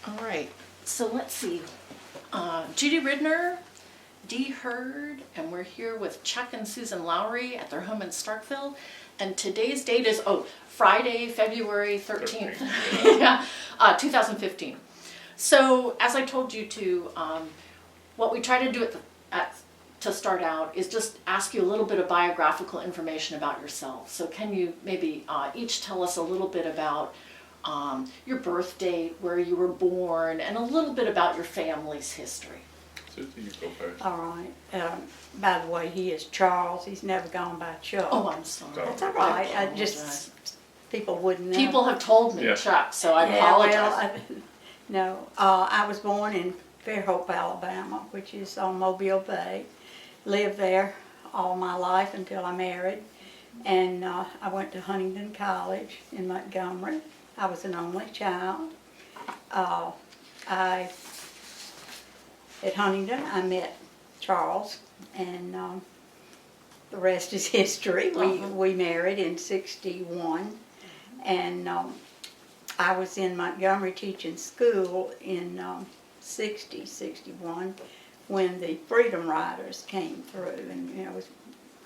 All right, so let's see. Judy Ridner, Dee Hurd, and we're here with Chuck and Susan Lowery at their home in Starkville. And today's date is, Friday, February 13th, yeah, 2015. So as I told you to, what we try to do to start out is just ask you a little bit of biographical information about yourself. So can you maybe each tell us a little bit about your birth date, where you were born, and a little bit about your family's history. Susie, you go first. All right. By the way, he is Charles. He's never gone by Chuck. Oh, I'm sorry. That's all right. I I just apologize. people wouldn't know. People have told me, Yeah. Chuck, so I Yeah, apologize. well, no. I was born in Fairhope, Alabama, which is on Mobile Bay. Lived there all my life until I married, and I went to Huntington College in Montgomery. I was an only child. At Huntington, I met Charles, and the rest is history. We married in '61, and I was in Montgomery teaching school in '61 when the Freedom Riders came through, and I was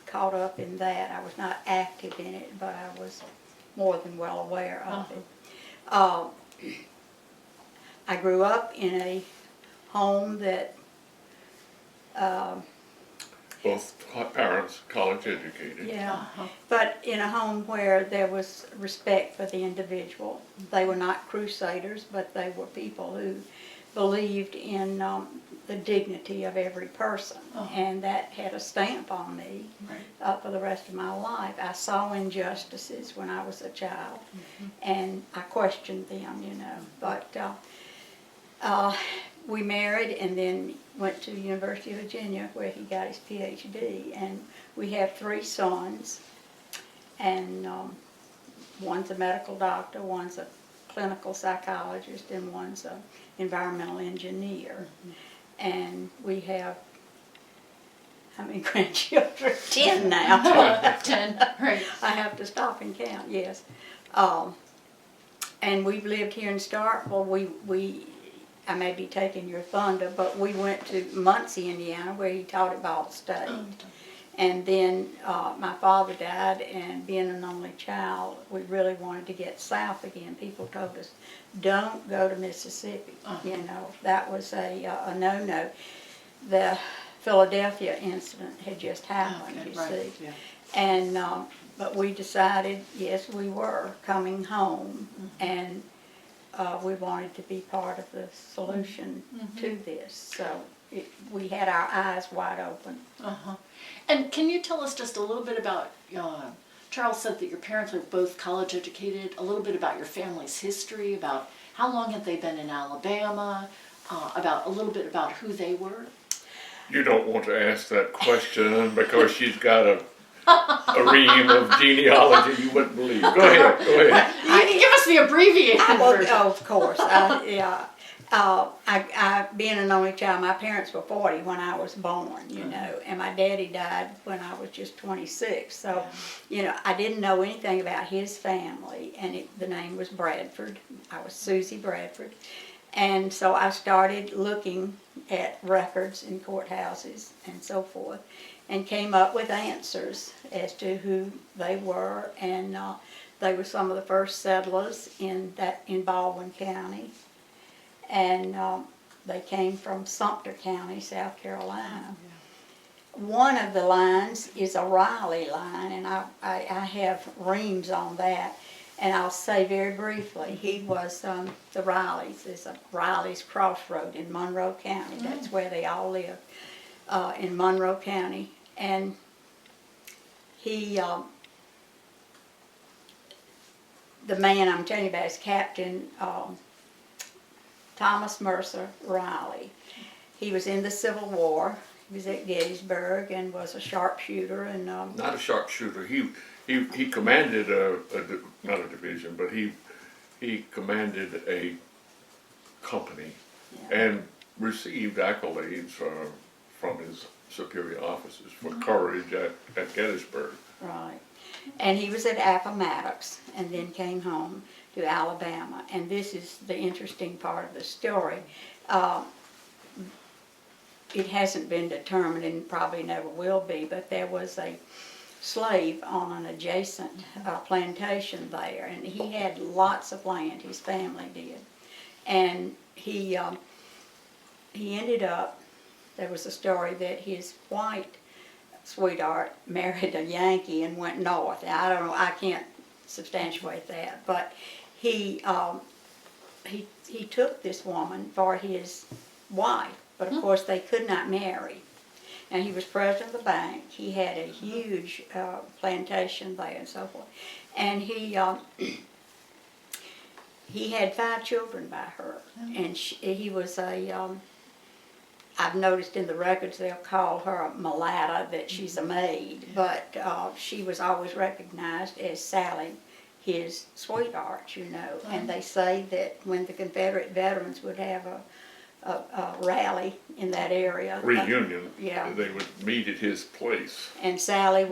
caught up in that. I was not active in it, but I was more than well aware of it. I grew up in a home that Both parents college educated. yeah, but in a home where there was respect for the individual. They were not crusaders, but they were people who believed in the dignity of every person, and that had a stamp on me for the rest of my life. I saw injustices when I was a child, and I questioned them, but we married and then went to the University of Virginia where he got his PhD, and we have 3 sons, and one's a medical doctor, one's a clinical psychologist, and one's an environmental engineer. And we have, how many grandchildren? 10 now. 10, right. I have to stop and count, yes. And we've lived here in Starkville. I may be taking your thunder, but we went to Muncie, Indiana, where he taught at Ball State. And then my father died, and being an only child, we really wanted to get south again. People told us, don't go to Mississippi. That was a no-no. The Philadelphia incident had just happened, you see. Yeah. And but we decided, yes, we were coming home, and we wanted to be part of the solution to this. So we had our eyes wide open. And can you tell us just a little bit about, Charles said that your parents were both college educated, a little bit about your family's history, about how long had they been in Alabama, a little bit about who they were? You don't want to ask that question because she's got a ream of genealogy you wouldn't believe. Go ahead. You can give us the abbreviated version. Oh, of course. Being an only child, my parents were 40 when I was born, and my daddy died when I was just 26. So, I didn't know anything about his family, and the name was Bradford. I was Susie Bradford. And so I started looking at records in courthouses and so forth, and came up with answers as to who they were, and they were some of the first settlers in Baldwin County, and they came from Sumter County, South Carolina. One of the lines is a Riley line, and I have reams on that, and I'll say very briefly, he was the Rileys. There's a Riley's Crossroad in Monroe County. That's where they all live, in Monroe County. And he, the man I'm telling you about is Captain Thomas Mercer Riley. He was in the Civil War. He was at Gettysburg and was a sharpshooter. And Not a sharpshooter. He commanded not a division, but he commanded a company and received accolades from his superior officers for courage at Gettysburg. Right. And he was at Appomattox and then came home. to Alabama. And this is the interesting part of the story. It hasn't been determined and probably never will be, but there was a slave on an adjacent plantation there, and he had lots of land, his family did. And he ended up, there was a story that his white sweetheart married a Yankee and went north. Now, I don't know, I can't substantiate that, but he took this woman for his wife, but of course they could not marry. And he was president of the bank. He had a huge plantation there and so forth. And he had 5 children by her. And he was I've noticed in the records they'll call her a mulatta, that she's a maid. But she was always recognized as Sally, his sweetheart, you know. And they say that when the Confederate veterans would have a rally in that area. Reunion. Yeah. They would meet at his place. And Sally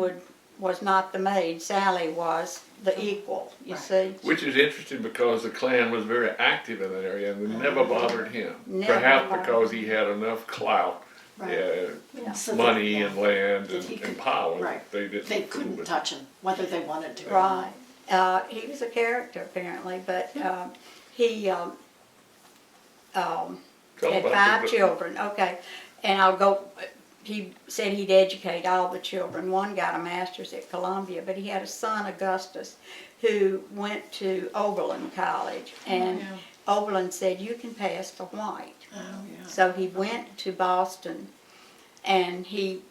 was not the maid. Sally was the equal, you see. Which is interesting because the Klan was very active in that area and never bothered him. Never Perhaps bothered because he had enough clout, So money that, and land that he and could- power. right. They didn't They fool couldn't with touch him, whether they wanted to. or Right. not. He was a character apparently, but he Tell had about 5 the- children. Okay, and I'll go. He said he'd educate all the children. One got a master's at Columbia, but he had a son, Augustus, who went to Oberlin College, and yeah. Oberlin said, "You can pass for white." Oh, yeah. So he went to Boston, and he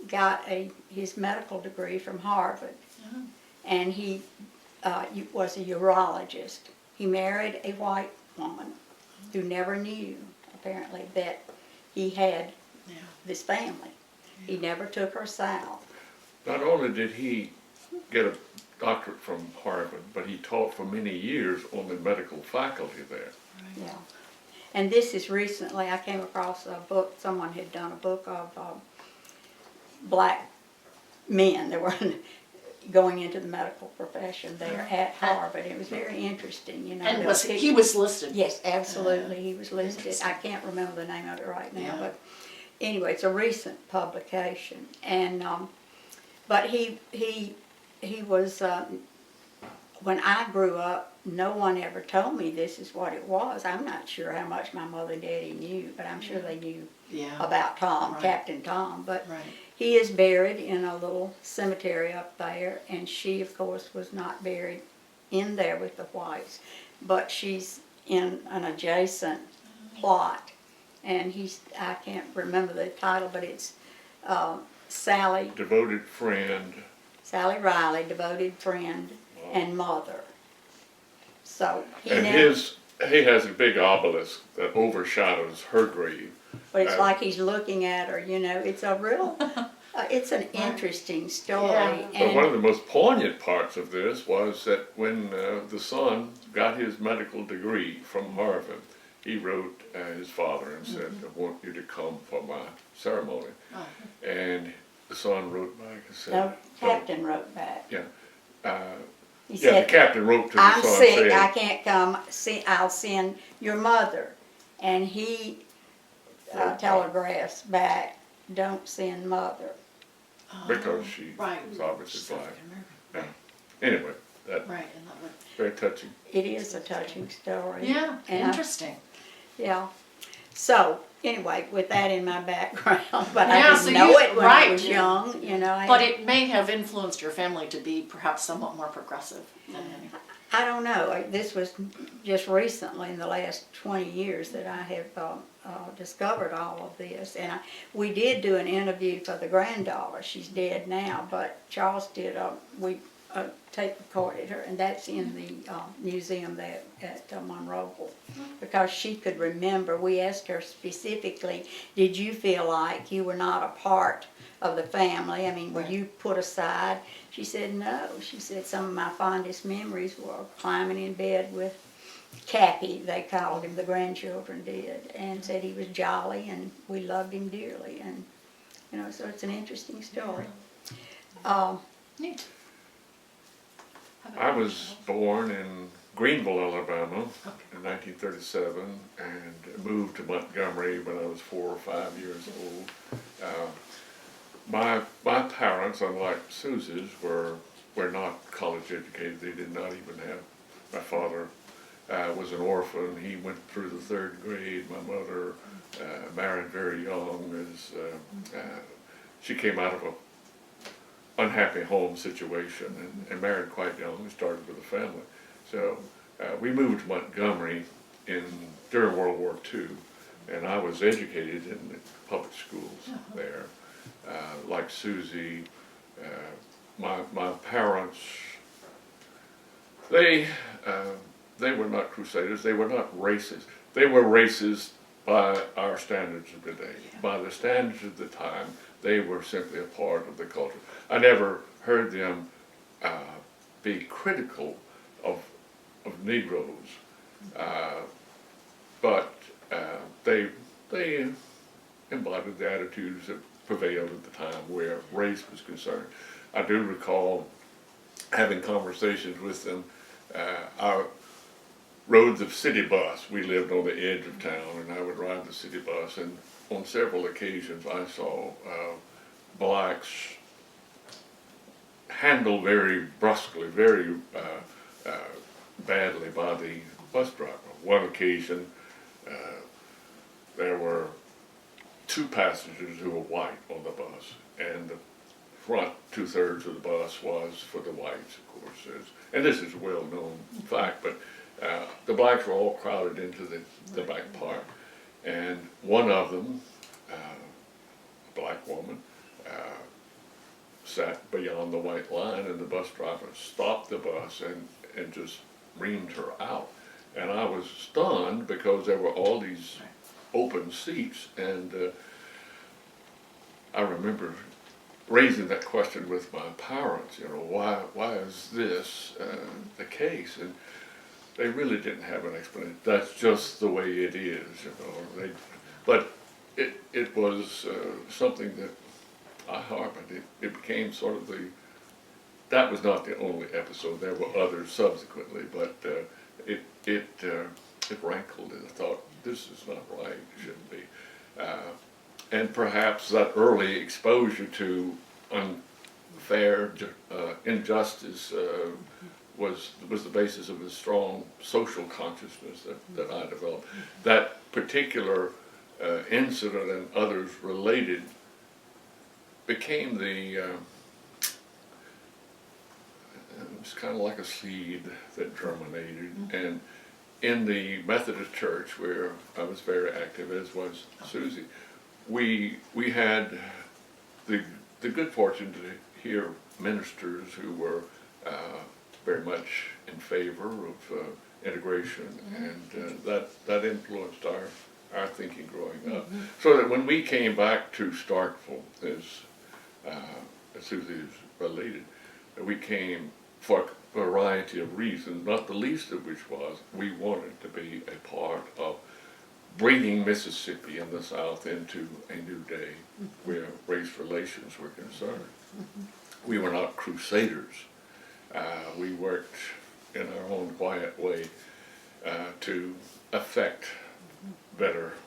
got his medical degree from Harvard, and he was a urologist. He married a white woman who never knew, apparently, that he had this family. He never took her south. Not only did he get a doctorate from Harvard, but he taught for many years on the medical faculty there. Yeah. And this is recently, I came across a book, someone had done a book of black men that were going into the medical profession there at Harvard. It was very interesting, you know. And There was were he was listed? Yes, absolutely, he was listed. I can't remember the name of it right now, Yeah. but anyway, it's a recent publication. And but he was when I grew up, no one ever told me this is what it was. I'm not sure how much my mother and daddy knew, but I'm sure they knew about Tom, Right. Captain Tom. But Right. he is buried in a little cemetery up there, and she, of course, was not buried in there with the whites, but she's in an adjacent plot. And I can't remember the title, but it's Sally Devoted friend. Riley, devoted friend and mother. So he And he has a big obelisk that overshadows her grave. but it's like he's looking at her, you know. It's a real, it's an interesting story. Yeah. But one of And the most poignant parts of this was that when the son got his medical degree from Harvard, he wrote his father and said, "I want you to come for my ceremony." And the son wrote back and said, the captain wrote back. Yeah. He Yeah, the said, captain wrote to the "I'm son sick, saying, I can't come, I'll send your mother." And he telegraphs back, "Don't send mother." because she Right. was obviously South black. American. Yeah. Anyway, that Right, and that would, very touching. It is a touching story. yeah, And I- interesting. Yeah. So, anyway, with that in my background, but Yeah, I so didn't know you- it when right. I was young, you know. But it may have influenced your family to be perhaps somewhat more progressive than any. I don't know. This was just recently, in the last 20 years, that I have discovered all of this. And we did do an interview for the granddaughter. She's dead now, but Charles did. We tape recorded her, and that's in the museum there at Monroeville, because she could remember. We asked her specifically, "Did you feel like you were not a part of the family? I mean, were you put aside?" She said no. She said, "Some of my fondest memories were climbing in bed with Cappy," they called him, the grandchildren did, and said he was jolly and we loved him dearly. And, you know, so it's an interesting story. Neat. I was born in Greenville, Alabama in 1937 and moved to Montgomery when I was 4 or 5 years old. My parents, unlike Susie's, were not college educated. They did not even have, my father was an orphan. He went through the 3rd grade. My mother married very young. She came out of a unhappy home situation and married quite young and started with a family. So we moved to Montgomery during World War II, and I was educated in the public schools there. Like Susie, my parents, they were not crusaders. They were not racist. They were racist by our standards of today. By the standards of the time, they were simply a part of the culture. I never heard them be critical of Negroes, but they embodied the attitudes that prevailed at the time where race was concerned. I do recall having conversations with them. Our rode the city bus. We lived on the edge of town, and I would ride the city bus, and on several occasions I saw blacks handled very brusquely, very badly by the bus driver. One occasion, there were 2 passengers who were white on the bus, and the front 2/3 of the bus was for the whites, of course. And this is a well-known fact, but the blacks were all crowded into the back part. And one of them, a black woman, sat beyond the white line, and the bus driver stopped the bus and just reamed her out. And I was stunned because there were all these open seats, and I remember raising that question with my parents, why is this the case? And they really didn't have an explanation. That's just the way it is, but it was something that I harbored. It became sort of that was not the only episode. There were others subsequently, but it rankled, and I thought, this is not right, it shouldn't be. And perhaps that early exposure to unfair injustice was the basis of a strong social consciousness that I developed. That particular incident and others related became it was kind of like a seed that germinated. And in the Methodist church, where I was very active, as was Susie, we had the good fortune to hear ministers who were very much in favor of integration, and that influenced our thinking growing up. So that when we came back to Starkville, as Susie is related, we came for a variety of reasons, not the least of which was we wanted to be a part of bringing Mississippi and the South into a new day where race relations were concerned. We were not crusaders. We worked in our own quiet way to affect better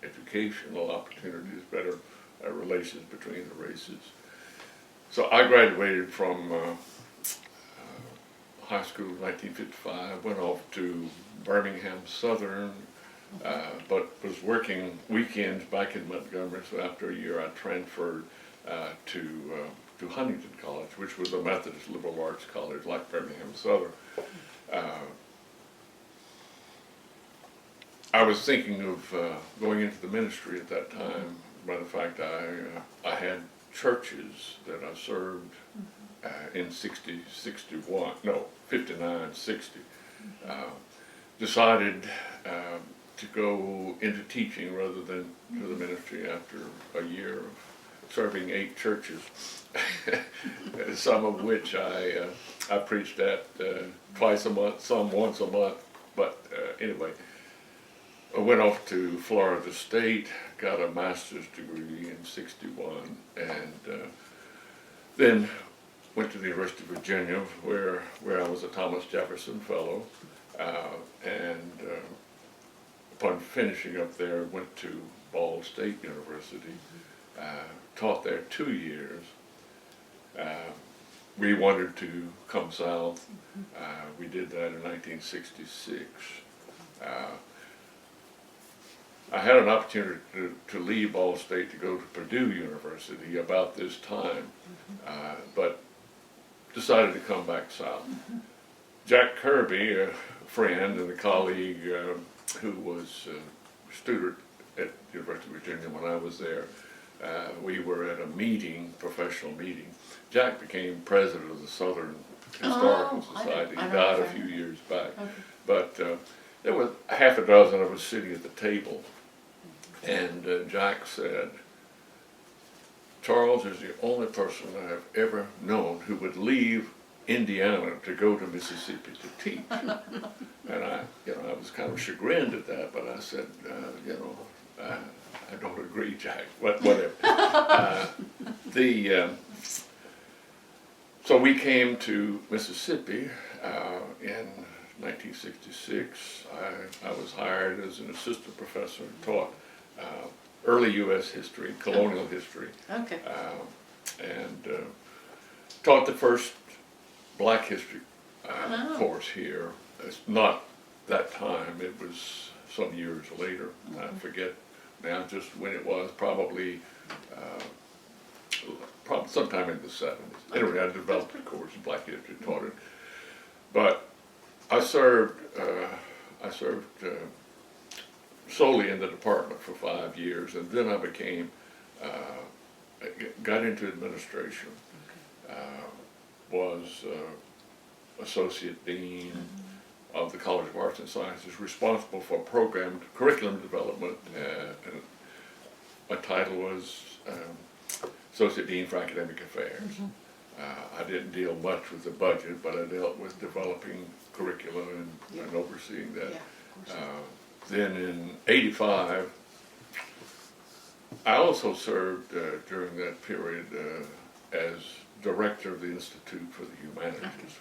educational opportunities, better relations between the races. So I graduated from high school in 1955, went off to Birmingham Southern, but was working weekends back in Montgomery. So after a year I transferred to Huntington College, which was a Methodist liberal arts college like Birmingham Southern. I was thinking of going into the ministry at that time. Matter of fact, I had churches that I served in 59, 60. Decided to go into teaching rather than to the ministry after a year of serving 8 churches, some of which I preached at twice a month, some once a month. But anyway, I went off to Florida State, got a master's degree in 61, and then went to the University of Virginia, where I was a Thomas Jefferson Fellow. and upon finishing up there, went to Ball State University, taught there 2 years. We wanted to come south. We did that in 1966. I had an opportunity to leave Ball State to go to Purdue University about this time, but decided to come back south. Jack Kirby, a friend and a colleague who was a student at the University of Virginia when I was there, we were at a meeting, professional meeting. Jack became president of the Southern Historical Society. He died a few years back. Okay. But there were half a dozen of us sitting at the table, and Jack said, "Charles is the only person I've ever known who would leave Indiana to go to Mississippi to teach." And I was kind of chagrined at that, but I said, I don't agree, Jack. Whatever. So we came to Mississippi in 1966. I was hired as an assistant professor and taught early U.S. history, colonial history. Okay. And taught the first Black history course here. It's not that time, it was some years later. I forget now just when it was, probably sometime in the 70s. Anyway, I developed a course in Black history, taught it. But I served solely in the department for 5 years, and then I got into administration, was associate dean of the College of Arts and Sciences, responsible for curriculum development, and my title was associate dean for academic affairs. I didn't deal much with the budget, but I dealt with developing curricula and overseeing that. Then in '85, I also served during that period as director of the Institute for the Humanities,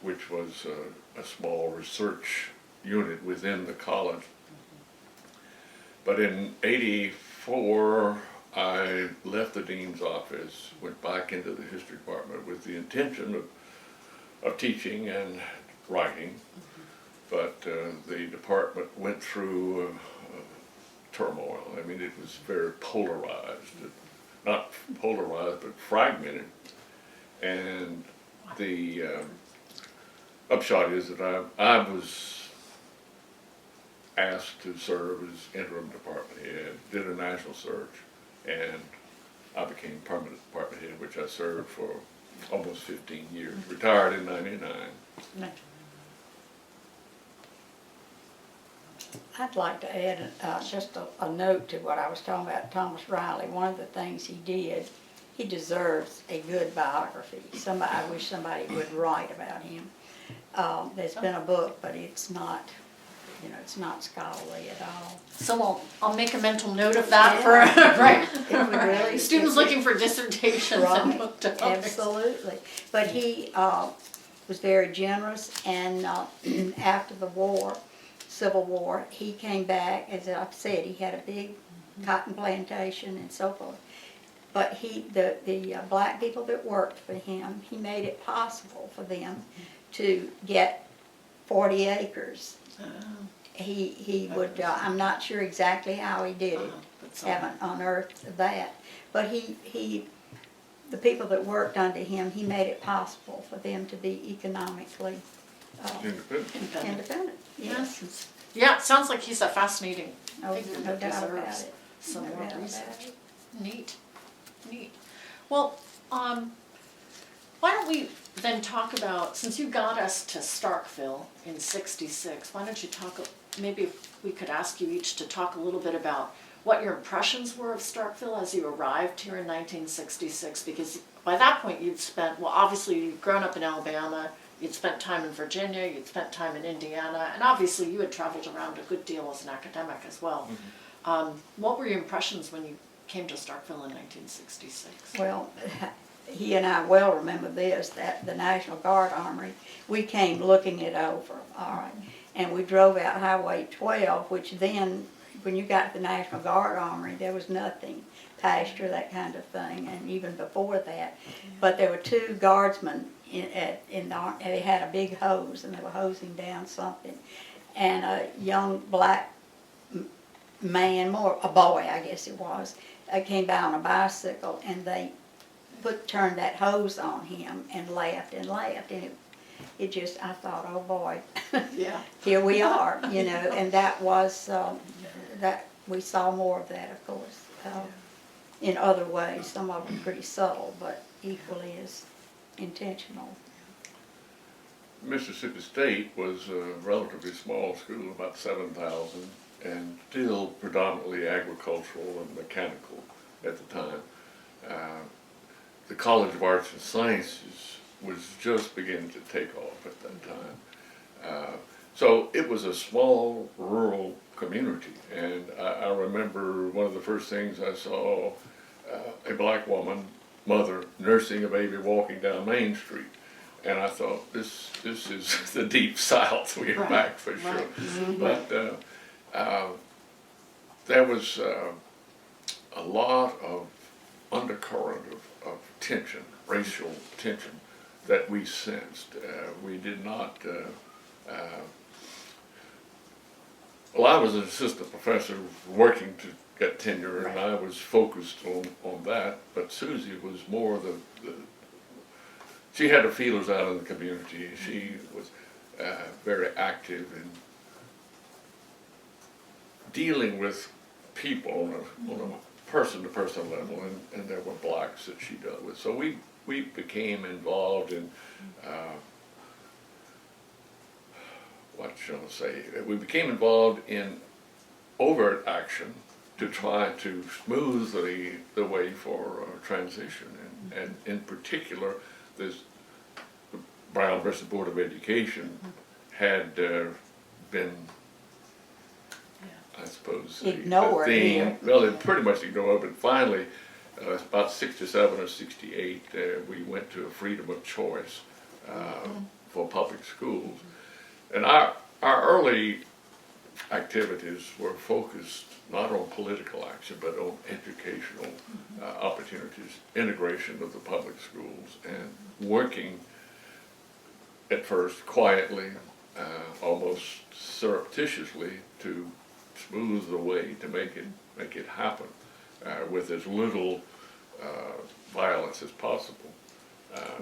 which was a small research unit within the college. But in '84, I left the dean's office, went back into the history department with the intention of teaching and writing, but the department went through turmoil. I mean, it was very polarized, not polarized, but fragmented. And the upshot is that I was asked to serve as interim department head, did a national search, and I became permanent department head, which I served for almost 15 years, retired in '99. I'd like to add just a note to what I was talking about Thomas Riley. One of the things he did, he deserves a good biography. I wish somebody would write about him. There's been a book, but it's not, it's not scholarly at all. So I'll make a mental note of that for right. Really, students looking for dissertations and book topics. Absolutely, but he was very generous, and after the war, Civil War, he came back. As I've said, he had a big cotton plantation and so forth. But the Black people that worked for him, he made it possible for them to get 40 acres. He would, I'm not sure exactly how he did it, haven't unearthed that, but the people that worked under him, he made it possible for them to be economically independent. Yes. Yeah, it sounds like he's a fascinating figure No that doubt about deserves it. some No more doubt research. about it. Neat. Well, why don't we then talk about, since you got us to Starkville in '66, why don't you maybe if we could ask you each to talk a little bit about what your impressions were of Starkville as you arrived here in 1966, because by that point you'd spent, well, obviously you'd grown up in Alabama, you'd spent time in Virginia, you'd spent time in Indiana, and obviously you had traveled around a good deal as an academic as well. What were your impressions when you came to Starkville in 1966? Well, he and I well remember this, that the National Guard Armory, we came looking it over, all right. And we drove out Highway 12, which then, when you got to the National Guard Armory, there was nothing, pasture, that kind of thing, and even before that. But there were two guardsmen they had a big hose, and they were hosing down something. And a young black man, more a boy I guess it was, came by on a bicycle, and they turned that hose on him and laughed, and it just, I thought, oh boy, Yeah. here we are, you know. And that was, that we saw more of that, of course, in other ways. Some of them pretty subtle, but equally as intentional. Mississippi State was a relatively small school, about 7,000, and still predominantly agricultural and mechanical at the time. The College of Arts and Sciences was just beginning to take off at that time. So it was a small rural community, and I remember one of the first things I saw, a black woman, mother, nursing a baby walking down Main Street. And I thought, this is the deep South. We're Right, back for sure. right. Mm-hmm. But there was a lot of undercurrent of tension, racial tension, that we sensed. We did not. Well, I was an assistant professor working to get tenure, and I was focused on that. But Susie was more the she had her feelers out in the community. She was very active in dealing with people on a person-to-person level, and there were blacks that she dealt with. So we became involved in, what shall I say, we became involved in overt action to try to smooth the way for transition, and in particular, the Brown versus Board of Education had been, I suppose, the theme. Yeah. Well, it pretty much ignored, but finally, about 67 or 68, we went to a freedom of choice for public schools. And our early activities were focused not on political action, but on educational opportunities, integration of the public schools, and working at first quietly, almost surreptitiously, to smooth the way to make it happen with as little violence as possible. At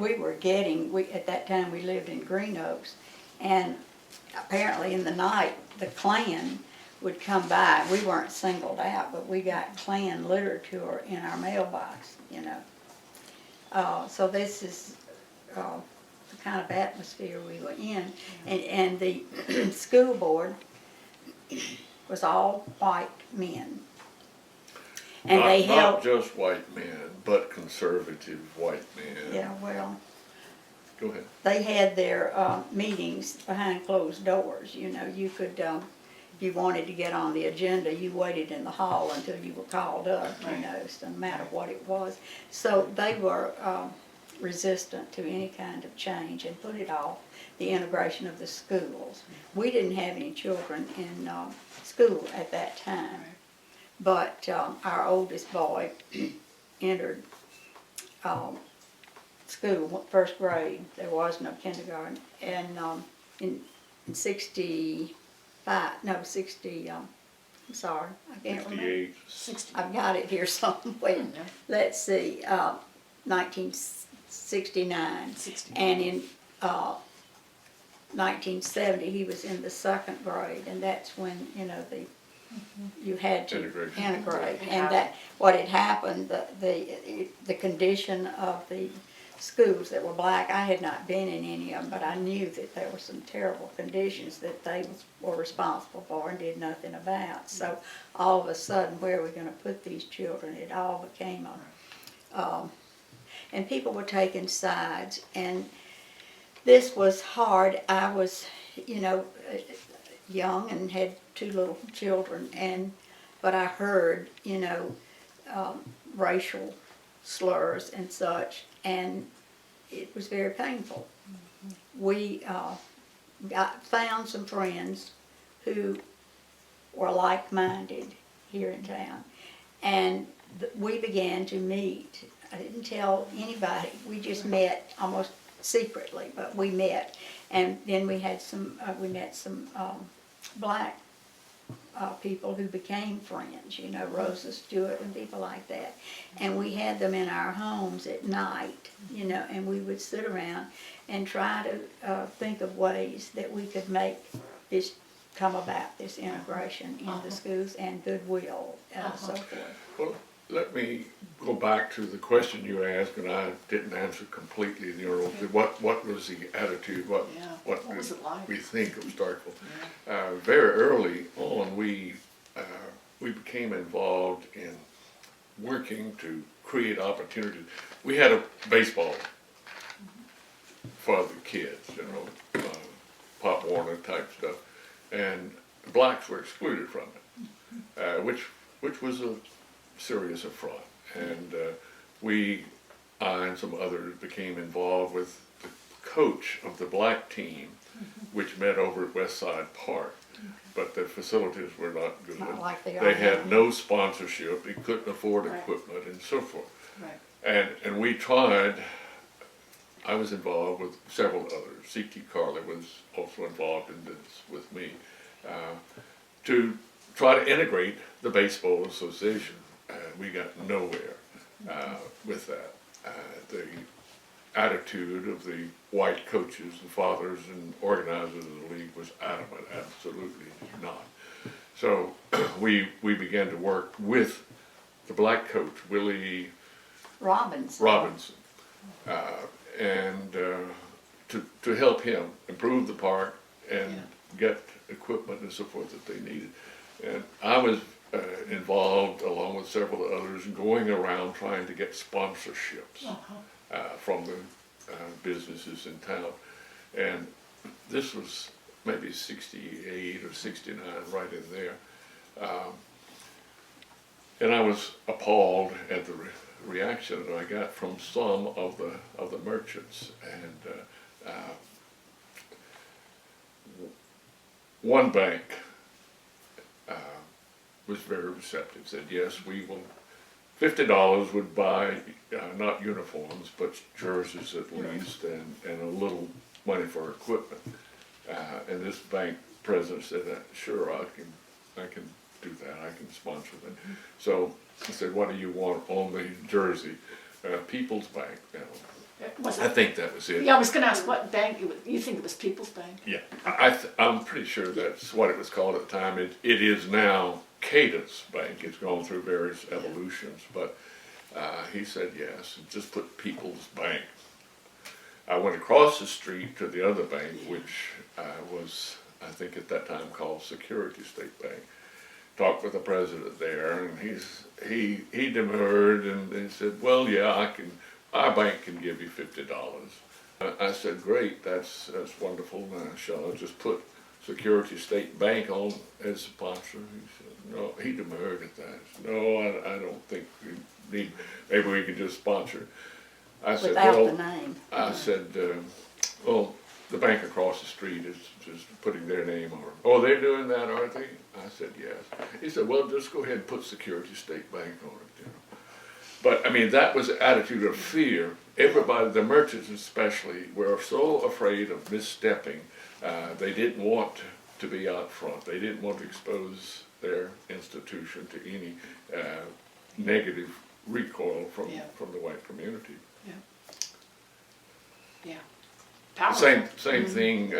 that time we lived in Green Oaks, and apparently in the night the Klan would come by. We weren't singled out, but we got Klan literature in our mailbox, you know. So this is the kind of atmosphere we were in, and the school board was all white men. And not, they held, not just white men, but conservative white men. yeah, well, Go ahead. they had their meetings behind closed doors. You know, you could, if you wanted to get on the agenda, you waited in the hall until you were called up, you know, so no matter what it was. So they were resistant to any kind of change and put it off the integration of the schools. We didn't have any children in school at that time, but our oldest boy entered school, first grade. There was no kindergarten. And in 65, no, 60, I'm sorry, I can't remember. 68. I've got it here somewhere. Let's see, 1969. And in 1970, he was in the second grade, and that's when, you know, you had to integrate. And that, what had happened, the condition of the schools that were black, I had not been in any of them, but I knew that there were some terrible conditions that they were responsible for and did nothing about. So all of a sudden, where are we going to put these children? It all became and people were taking sides, and this was hard. I was, you know, young and had 2 little children, but I heard, you know, racial slurs and such, and it was very painful. We found some friends who were like-minded here in town. And we began to meet. I didn't tell anybody. We just met almost secretly, but we met. And then we had we met some black people who became friends, you know, Rosa Stewart and people like that. And we had them in our homes at night, you know, and we would sit around and try to think of ways that we could make this come about, this integration in the schools and goodwill and so forth. Well, let me go back to the question you asked, and I didn't answer completely. You know, what was the attitude? What was it like? we think of Starkville? Very early on, we became involved in working to create opportunities. We had a baseball for the kids, you know, Pop Warner type stuff, and blacks were excluded from it, which was a serious affront. And I and some others became involved with the coach of the black team, which met over at West Side Park. But the facilities were not good. Not like they are They had now. no sponsorship. They couldn't afford Right. equipment and so forth. Right. And we tried. I was involved with several others. C.T. Carley was also involved in this with me, to try to integrate the Baseball Association. We got nowhere with that. The attitude of the white coaches and fathers and organizers of the league was adamant, absolutely not. So we began to work with the black coach, Willie Robinson, and to help him improve the park and get equipment and so forth that they needed. And I was involved, along with several others, going around trying to get sponsorships from the businesses in town. And this was maybe 68 or 69, right in there. And I was appalled at the reaction that I got from some of the merchants. And one bank was very receptive, said, yes, we will, $50 would buy not uniforms, but jerseys at least, and a little money for equipment. And this bank president said, sure, I can do that, I can sponsor that. So I said, what do you want on the jersey? People's Bank. I think that was it. Yeah, I was gonna ask what bank, you think it was People's Bank? Yeah, I'm pretty sure that's what it was called at the time. It is now Cadence Bank. It's gone through various evolutions, but he said yes, and just put People's Bank. I went across the street to the other bank, which was, I think at that time, called Security State Bank. Talked with the president there, and he demurred and said, well, yeah, our bank can give you $50. I said, great, that's wonderful. Shall I just put Security State Bank on as a sponsor? He said, no, he demurred at that. Said, no, I don't think we need, maybe we can just sponsor it. I said, Without well, the name. I said, well, the bank across the street is just putting their name on it. Oh, they're doing that, aren't they? I said, yes. He said, well, just go ahead and put Security State Bank on it. You know. But, I mean, that was the attitude of fear. Everybody, the merchants especially, were so afraid of misstepping. They didn't want to be out front. They didn't want to expose their institution to any negative recoil from the white community. Yeah. Powerful. Same thing,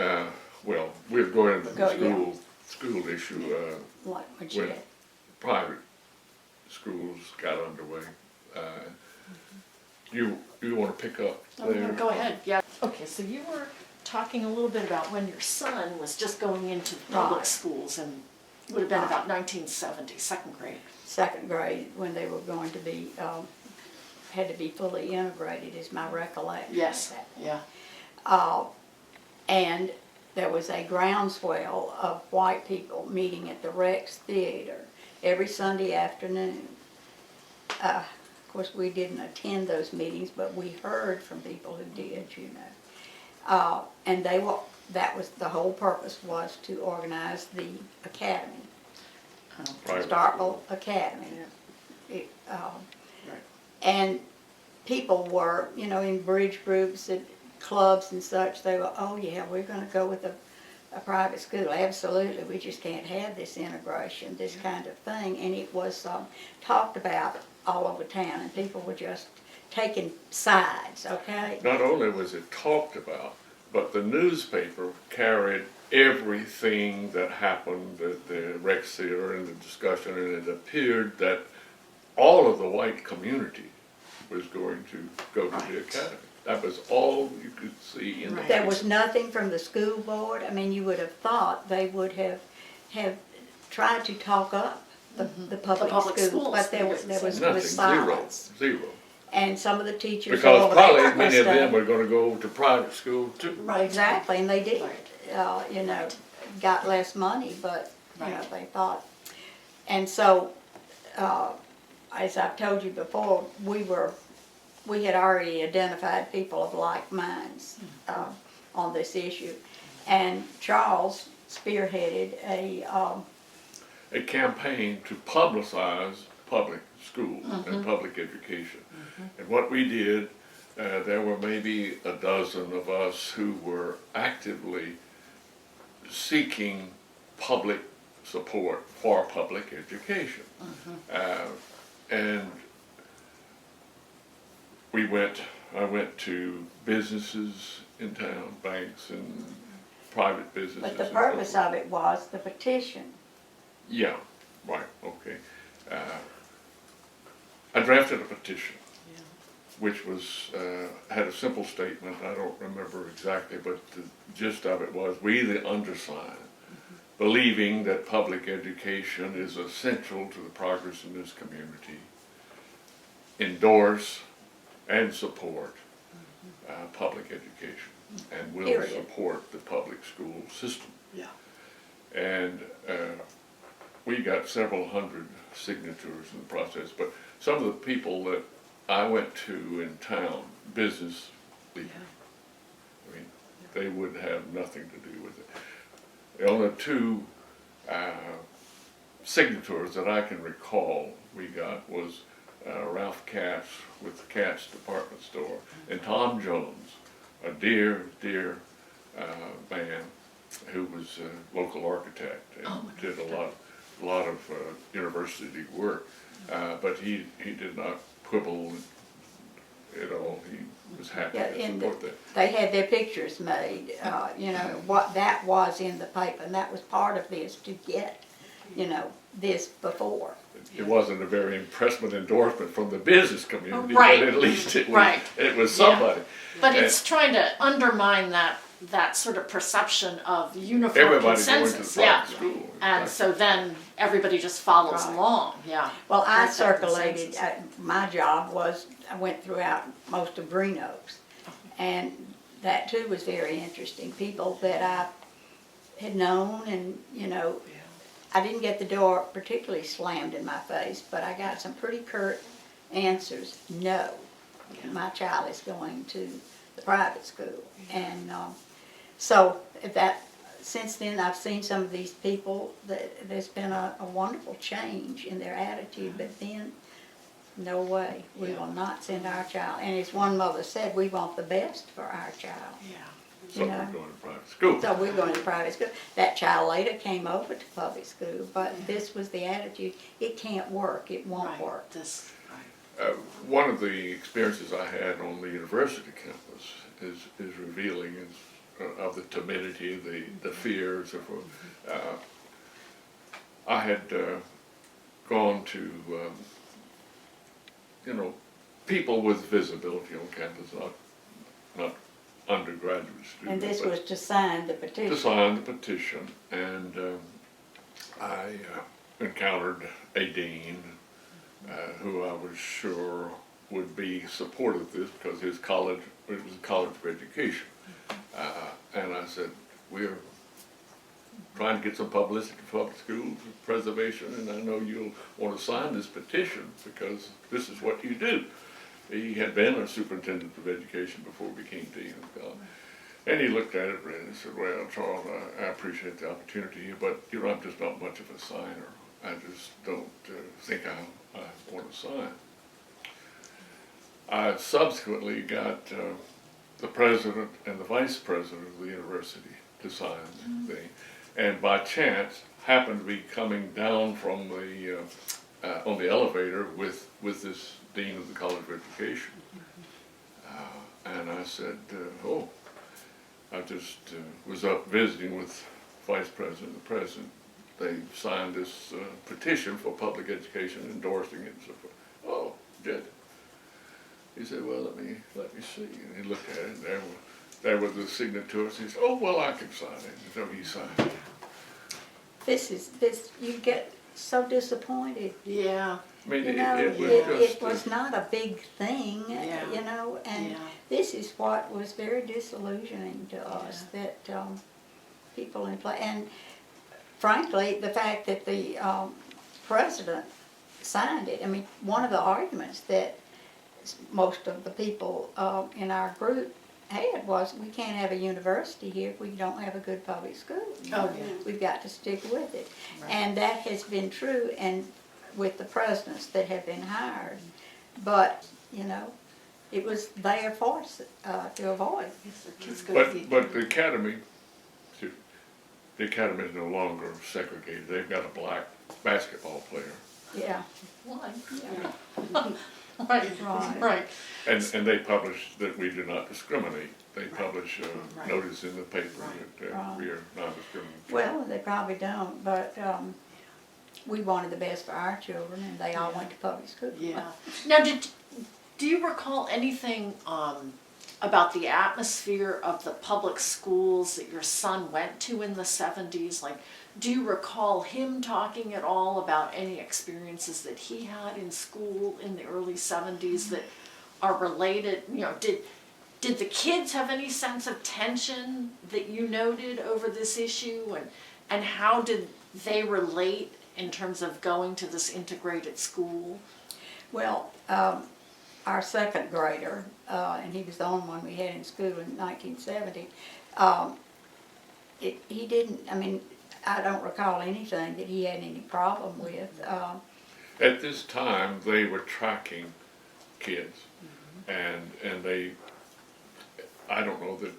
well, we're going into the school issue, Like what you when had. private schools got underway. You want to pick up Oh, there? no, go ahead, yeah. Okay, so you were talking a little bit about when your son was just going into public Right. schools, and would have been about 1970, second grade. Second grade, when they were going to be, had to be fully integrated, is my recollection. Yes, of that. yeah. And there was a groundswell of white people meeting at the Rex Theater every Sunday afternoon. Of course, we didn't attend those meetings, but we heard from people who did, you know. And they were that was, the whole purpose was to organize the academy, Private Starkville Academy. It, and people were, you know, in bridge groups and clubs and such, they were, oh yeah, we're gonna go with a private school, absolutely, we just can't have this integration, this kind of thing, and it was talked about all over town, and people were just taking sides, okay? Not only was it talked about, but the newspaper carried everything that happened at the rec theater and the discussion, and it appeared that all of the white community was going to go to the academy. That was all you could see in the Right. There paper. was nothing from the school board. I mean, you would have thought they would have tried to talk up the public public schools, but there was Nothing, silence. zero. And some of the teachers, Because oh, they probably weren't gonna many of them stay. were gonna go to private school too. Right. Exactly, and they did. Right. You know, Right. got less money, but you know Right. they thought. And so, as I've told you before, we had already identified people of like minds on this issue, and Charles spearheaded A campaign to publicize public schools and public education. And what we did, there were maybe a dozen of us who were actively seeking public support for public education. And I went to businesses in town, banks and private businesses. but the and purpose so forth. of it was the petition. Yeah, right, okay. I drafted a petition, which was, had a simple statement, I don't remember exactly, but the gist of it was, we the undersigned, believing that public education is essential to the progress in this community, endorse and support public education, and will Period. support the public school system. Yeah. And we got several hundred signatures in the process, but some of the people that I went to in town, business leaders, I mean, they would have nothing to do with it. The only two signatures that I can recall we got was Ralph Katz with the Katz department store, and Tom Jones, a dear man who was a local architect and did a lot of university work, but he did not quibble at all. He was happy Yeah, to and support that. they had their pictures made, you know, what that was in the paper, and that was part of this to get, you know, this before. It wasn't a very impressive endorsement from the business community, Right. but at least it was, Right. it was Yeah. somebody. But And it's trying to undermine that sort of perception of uniform everybody going to the consensus, yeah. private school. And so then everybody just follows Right. along, yeah. Well, I That's that circulated, consensus. my job was, I went throughout most of Green Oaks. And that too was very interesting. People that I had known and, you know, I didn't get the door particularly slammed in my face, but I got some pretty curt answers. No, my child is going to the private school. And so since then, I've seen some of these people, that there's been a wonderful change in their attitude, but then, no way, we will not send our child. And as one mother said, we want the best for our child. Yeah. So you we're know. going to private school. So we're going to private school. That child later came over to public school, but this was the attitude, it can't work, it won't Right. work. This, right. One of the experiences I had on the university campus is revealing of the timidity, the fears of. I had gone to, you know, people with visibility on campus, not undergraduate students. And this but was to sign the to petition. sign the petition, and I encountered a dean who I was sure would be supportive of this because it was a college of education. And I said, we're trying to get some publicity for public schools preservation, and I know you'll want to sign this petition because this is what you do. He had been a superintendent of education before he became dean of college. And he looked at it, read it, and said, well, Charles, I appreciate the opportunity, but I'm just not much of a signer. I just don't think I want to sign. I subsequently got the president and the vice president of the university to sign the thing. And by chance, happened to be coming down from the, on the elevator with this dean of the College of Education. And I said, oh, I just was up visiting with vice president and the president. They signed this petition for public education, endorsing it and so forth. Oh, did. He said, well, let me see. And he looked at it, and there were the signatures. He said, oh, well, I can sign it. And so he signed it. You get so disappointed. Yeah. I mean, You know, it was not a big thing, Yeah. you know, and Yeah. this is what was very disillusioning to us, that people in play, and frankly, the fact that the president signed it, I mean, one of the arguments that most of the people in our group had was, we can't have a university here if we don't have a good public school. Oh, yeah. We've got to stick with it. Right. And that has been true, and with the presidents that have been hired. But, you know, it was their force to avoid. But the academy is no longer segregated. They've got a black basketball player. Yeah. One. Yeah. Right, Right. right. And they publish that we do not discriminate. They publish a Right. notice in the paper that Right. we are non-discriminatory. Well, they probably don't, but we wanted the best for our children, and they all went to public school. Yeah. Now, do you recall anything about the atmosphere of the public schools that your son went to in the 70s? Like, do you recall him talking at all about any experiences that he had in school in the early 70s that are related? You know, did the kids have any sense of tension that you noted over this issue, and how did they relate in terms of going to this integrated school? Well, our second grader, and he was the only one we had in school in 1970, he didn't, I mean, I don't recall anything that he had any problem with. At this time, they were tracking kids, and they, I don't know that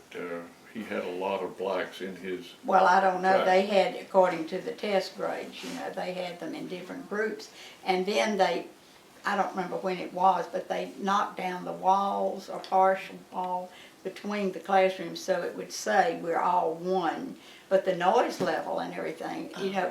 he had a lot of blacks in his. Well, I don't know, Right. they had, according to the test grades, you know, they had them in different groups. And then I don't remember when it was, but they knocked down the walls or partial wall between the classrooms so it would say we're all one. But the noise level and everything, you know,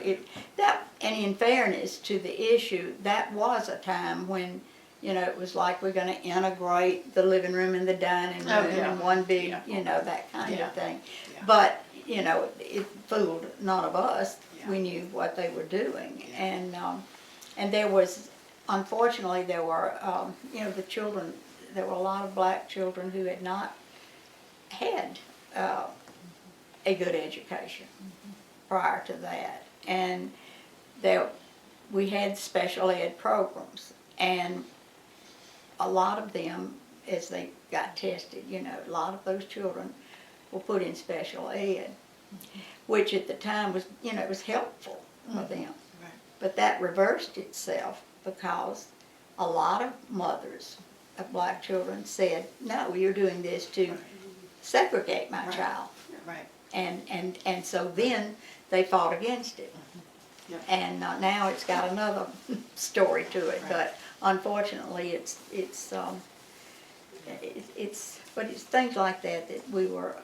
and in fairness to the issue, that was a time when, you know, it was like we're gonna integrate the living room and the dining room yeah. in one big, Yeah. you know, that kind Yeah. of thing. Yeah. But, you know, it fooled none of us. Yeah. We knew what they were doing. And there was, unfortunately, there were, you know, the children, there were a lot of black children who had not had a good education prior to that. And we had special ed programs, and a lot of them, as they got tested, you know, a lot of those children were put in special ed, which at the time was, you know, it was helpful for them. Right. But that reversed itself because a lot of mothers of black children said, no, you're doing this to segregate my Right. child. Right. And so then they fought against it. Yep. And now it's got another story to it, Right. but unfortunately it's things like that that we were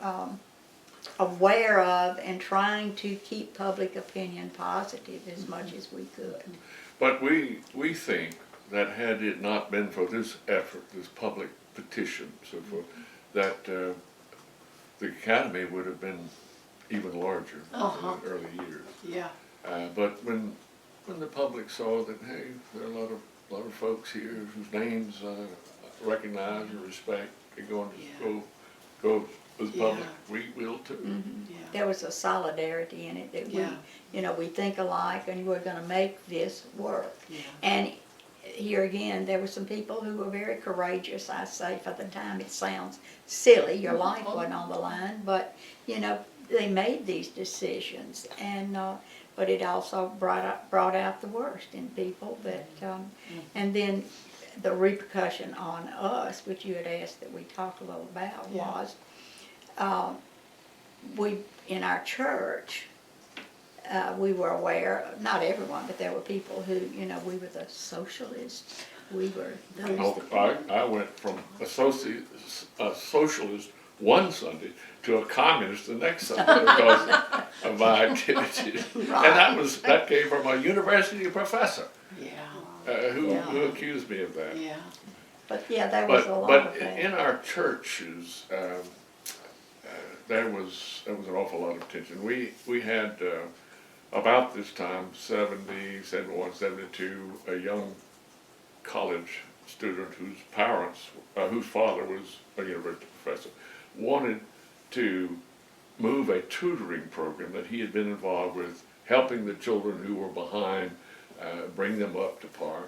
aware of and trying to keep public opinion positive as much as we could. But we think that had it not been for this effort, this public petition, so forth, that the academy would have been even larger in the early years. Yeah. But when the public saw that, hey, there are a lot of folks here whose names I recognize and respect, they're going to go with the public, we will too. Mm-hmm. Yeah. There was a solidarity in it that Yeah. we think alike and we're gonna make this work. Yeah. And here again, there were some people who were very courageous, I say, for the time. It sounds silly, your life wasn't on the line, but, they made these decisions, and, but it also brought out the worst in people that, and then the repercussion on us, which you had asked that we talk a little about, was, we, in our church, we were aware, not everyone, but there were people who, we were the socialists. We were those. I went from a socialist one Sunday to a communist the next Sunday because of my activities. Right. And that came from a university professor who accused me of that. Yeah. But there was a lot of that. In our churches, there was an awful lot of tension. We had about this time, 70, 71, 72, a young college student whose father was a university professor, wanted to move a tutoring program that he had been involved with, helping the children who were behind, bring them up to par,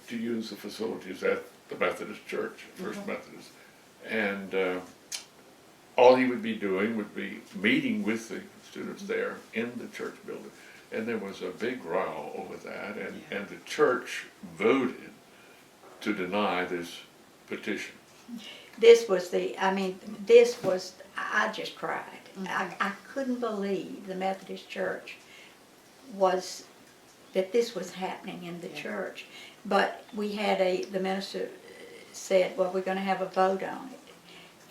to use the facilities at the Methodist Church, First Methodist. And all he would be doing would be meeting with the students there in the church building. And there was a big row over that, and the church voted to deny this petition. I just cried. I couldn't believe the Methodist Church that this was happening in the church. But the minister said, well, we're going to have a vote on it.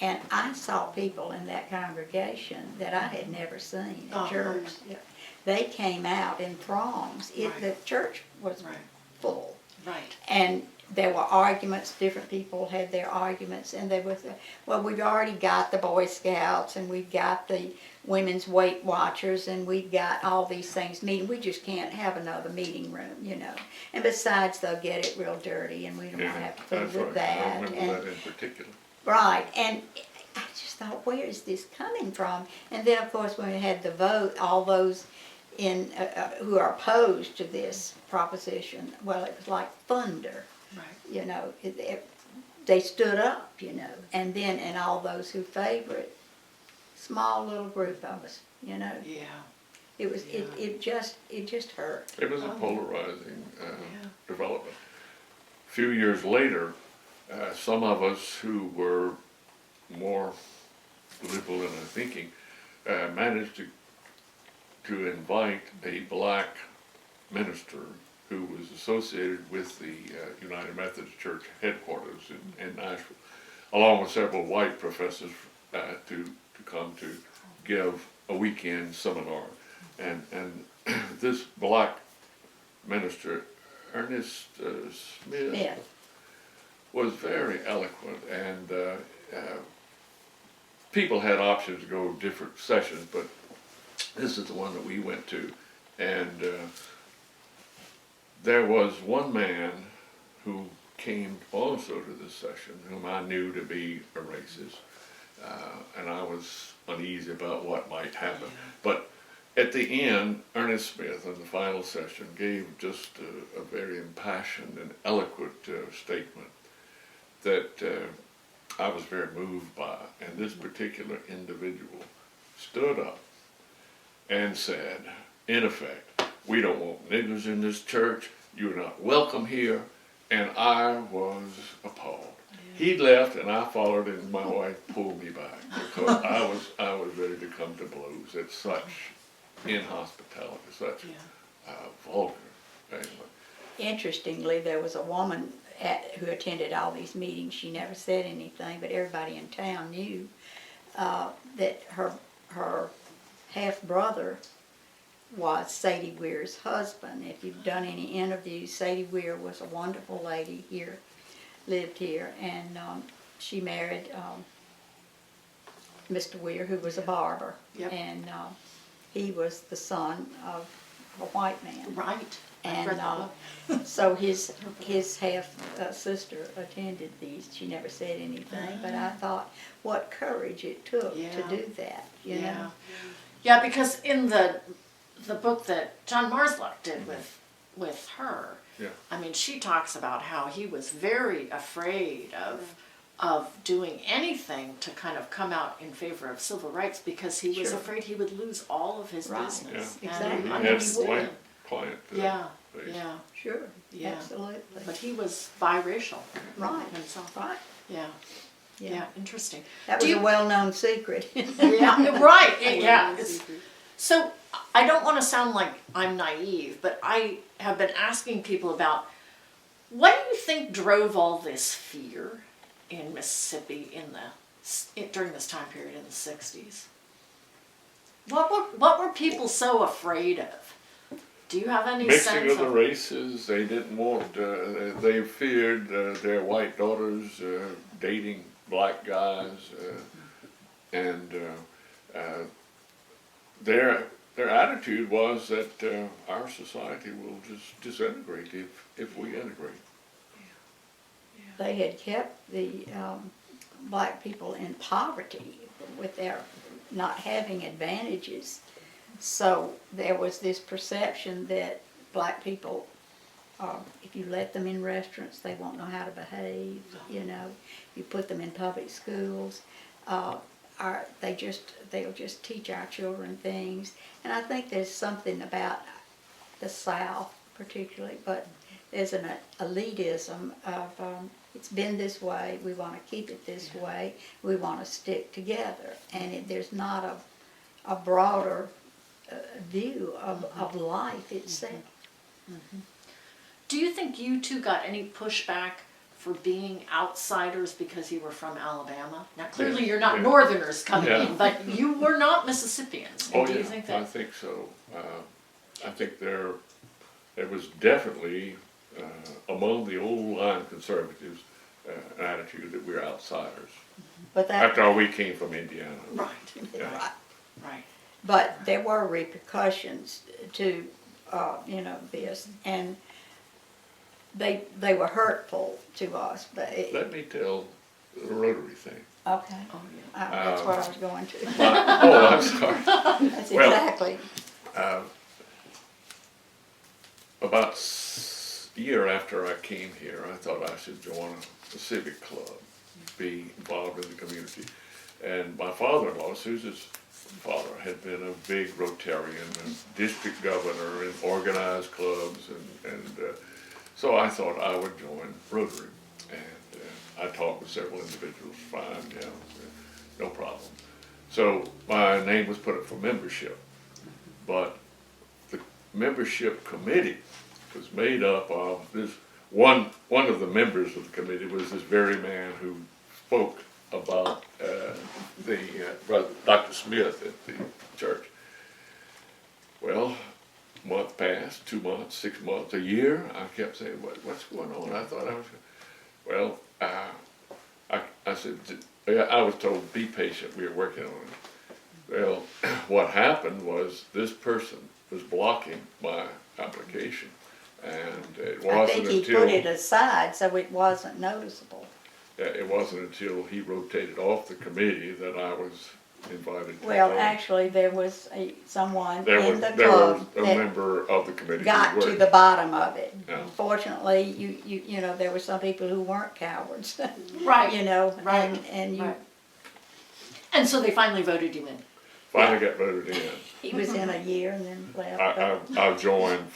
And I saw people in that congregation that I had never seen at church. They came out in throngs. The church was full. Right. And there were arguments, different people had their arguments, and there was, we've already got the Boy Scouts, and we've got the Women's Weight Watchers, and we've got all these things meeting. We just can't have another meeting room, And besides, they'll get it real dirty, and we don't want to have to fool with that. I remember that in particular. Right, and I just thought, where is this coming from? And then, of course, when we had the vote, all those who are opposed to this proposition, well, it was like thunder. Right. They stood up, and then, and all those who favor it, small little group of us, Yeah. It was, it just hurt. It was a polarizing development. A few years later, some of us who were more liberal in our thinking managed to invite a black minister who was associated with the United Methodist Church headquarters in Nashville, along with several white professors to come to give a weekend seminar. And this black minister, Ernest Smith, was very eloquent, and people had options to go to different sessions, but this is the one that we went to. And there was one man who came also to this session, whom I knew to be a racist, and I was uneasy about what might happen. But at the end, Ernest Smith, in the final session, gave just a very impassioned and eloquent statement that I was very moved by. And this particular individual stood up and said, in effect, we don't want niggers in this church, you're not welcome here, and I was appalled. He left, and I followed, and my wife pulled me back, because I was ready to come to blows at such inhospitality, such vulgar thing. Interestingly, there was a woman who attended all these meetings. She never said anything, but everybody in town knew that her half-brother was Sadie Weir's husband. If you've done any interviews, Sadie Weir was a wonderful lady here, lived here, and she married Mr. Weir, who was a barber. Yep. And he was the son of a white man. Right. And so his half sister attended these. She never said anything, but I thought what courage it took to do that. You know. Yeah, because in the book that John Marslock did with her, Yeah. I mean, she talks about how he was very afraid of doing anything to kind of come out in favor of civil rights because he was Sure. afraid he would lose all of his Right. business. Yeah. And Exactly. He I had understand. client Yeah, base. yeah, Sure, Yeah. absolutely. but he was biracial Right, himself. right. Yeah, Yeah. yeah, interesting. That Do was a you- well-known secret. Yeah, right, yeah. So I don't want to sound like I'm naive, but I have been asking people about what do you think drove all this fear in Mississippi during this time period in the 60s? What were people so afraid of? Do you have any Mixing sense of the races, they didn't want, they feared their white daughters dating black guys, and their attitude was that our society will just disintegrate if we integrate. They had kept the black people in poverty with their not having advantages. So there was this perception that black people, if you let them in restaurants, they won't know how to behave, you know. You put them in public schools, they'll just teach our children things. And I think there's something about the South particularly, but there's an elitism of, it's been this way, we want to keep it this way, we want to stick together. And there's not a broader view of life itself. Do you think you two got any pushback for being outsiders because you were from Alabama? Now clearly you're not Yeah. Northerners coming Yeah. in, but you were not Mississippians. Oh, Do yeah, you think I that? think so. I think there was definitely among the old line conservatives an attitude that we're outsiders. But that, After all, we came from Indiana. Right, Yeah. right. right. But there were repercussions to, this, and they were hurtful to us. But Let me tell the Rotary thing. okay, Oh, yeah. that's what I was going to. Oh, I'm sorry. That's Well, exactly. About a year after I came here, I thought I should join a civic club, be involved in the community. And my father-in-law, Susie's father, had been a big Rotarian and district governor and organized clubs. And so I thought I would join Rotary. And I talked with several individuals, fine, yeah, no problem. So my name was put up for membership. But the membership committee was made up of this, one of the members of the committee was this very man who spoke about Dr. Smith at the church. Well, a month passed, 2 months, 6 months, a year. I kept saying, what's going on? I thought I was, well, I said, I was told, be patient, we were working on it. Well, what happened was this person was blocking my application. And it I wasn't think he until put it aside so it wasn't noticeable. it wasn't until he rotated off the committee that I was invited to Well, join. actually, there was someone There in was the there was club a that member of the committee got who to worked. the bottom of it. Yeah. Fortunately, you know, there were some people who weren't cowards. Right. You know, Right. and you, Right. And so they finally voted you in. Finally got voted in. he was in a year and then left. I joined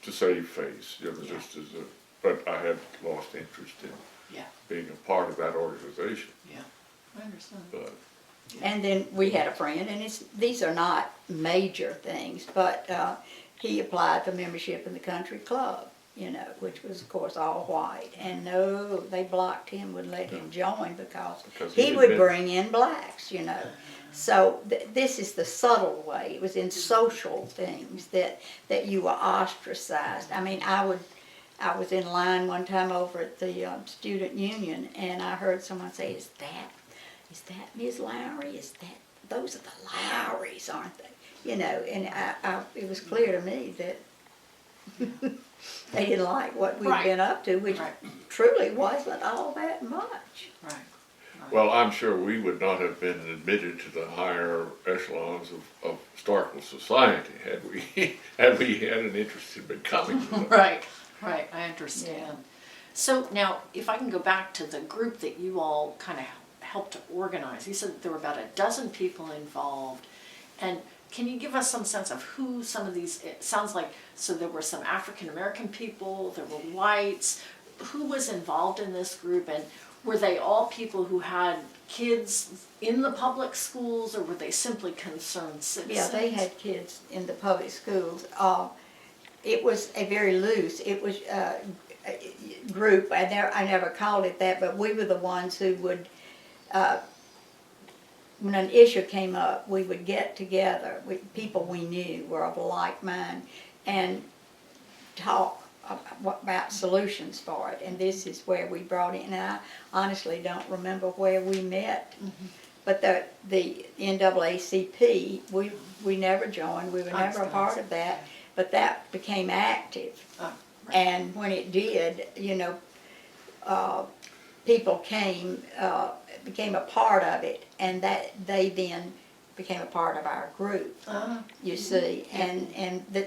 to save face, you know, just as but I had lost interest in Yeah, being a part of that organization. yeah, I understand. But And then we had a friend, and these are not major things, but he applied for membership in the country club, you know, which was of course all white. And no, they blocked him, wouldn't let him join because he had would been- bring in blacks, you know. So this is the subtle way. It was in social things that you were ostracized. I mean, I was in line one time over at the student union, and I heard someone say, "Is that Ms. Lowery? Those are the Lowrys, aren't they?" You know, and it was clear to me that they didn't like what we'd Right. been up to, which Right. truly wasn't all that much. Right. well, I'm sure we would not have been admitted to the higher echelons of Starkville society had we had an interest in becoming. Right, Right, I understand. So now, if I can go back to the group that you all kind of helped to organize, you said that there were about a dozen people involved. And can you give us some sense of who some of these, it sounds like, so there were some African American people, there were whites, who was involved in this group, and were they all people who had kids in the public schools, or were they simply concerned citizens? Yeah, they had kids in the public schools. It was a very loose, it was a group, I never called it that, but we were the ones who would, when an issue came up, we would get together with people we knew were of a like mind and talk about solutions for it. And this is where we brought in, and I honestly don't remember where we met. But the NAACP, we never joined, we were never a part of that, but that became active. Oh, right. And when it did, people became a part of it, and that they then became a part of our group, you see.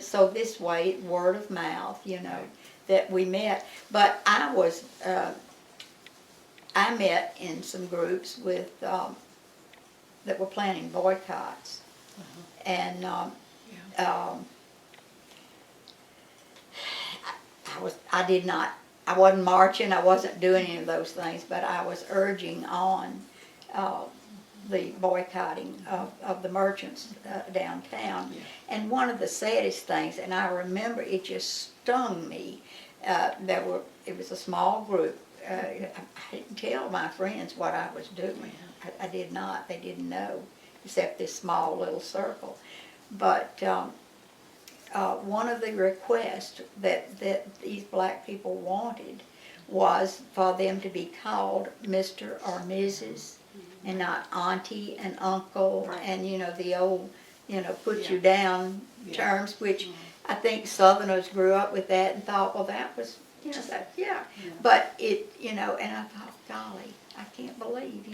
So this way, word of mouth, that we met. But I met in some groups with, that were planning boycotts. And I wasn't marching, I wasn't doing any of those things, but I was urging on the boycotting of the merchants downtown. And one of the saddest things, and I remember it just stung me, it was a small group. I didn't tell my friends what I was doing. I did not, they didn't know, except this small little circle. But one of the requests that these black people wanted was for them to be called Mr. or Mrs. and not auntie and uncle, and the old put you down terms, which I think Southerners grew up with that and thought, well, that was but it and I thought, golly, I can't believe,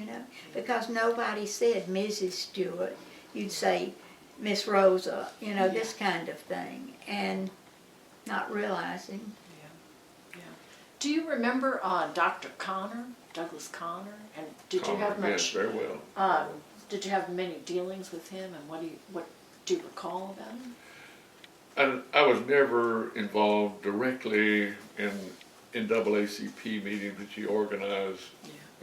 because nobody said Mrs. Stewart. You'd say Miss Rosa, this kind of thing, and not realizing. Do you remember Dr. Connor, Douglas Connor, and did you have much? Yes, very well. Did you have many dealings with him, and what do you recall about him? And I was never involved directly in NAACP meetings that she organized.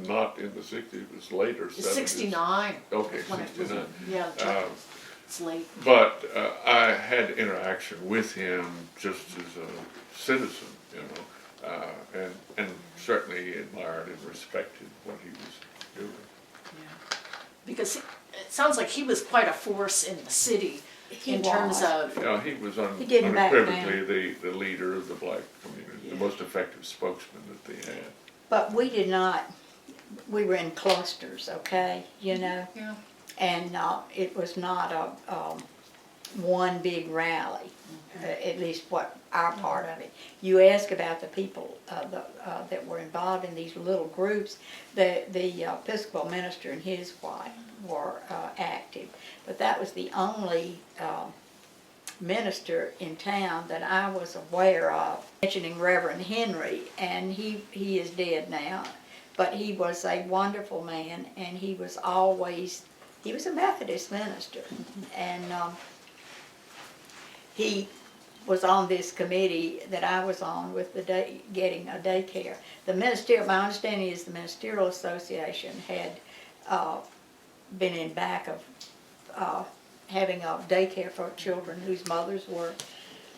Not in the 60s, it was later. 69. Okay, 69. Yeah, it's late. But I had interaction with him just as a citizen, and certainly admired and respected what he was doing. Yeah, because it sounds like he was quite a force in the city terms of. Yeah, he was didn't back unequivocally the leader of the black community, the most effective spokesman that they had. But we did not. We were in clusters, okay, Yeah. and it was not a one big rally, at least what our part of it. You ask about the people that were involved in these little groups. The Episcopal minister and his wife were active, but that was the only minister in town that I was aware of. Mentioning Reverend Henry, and he is dead now, but he was a wonderful man, and he was a Methodist minister, and he was on this committee that I was on with getting a daycare. My understanding is the Ministerial Association had been in back of having a daycare for children whose mothers were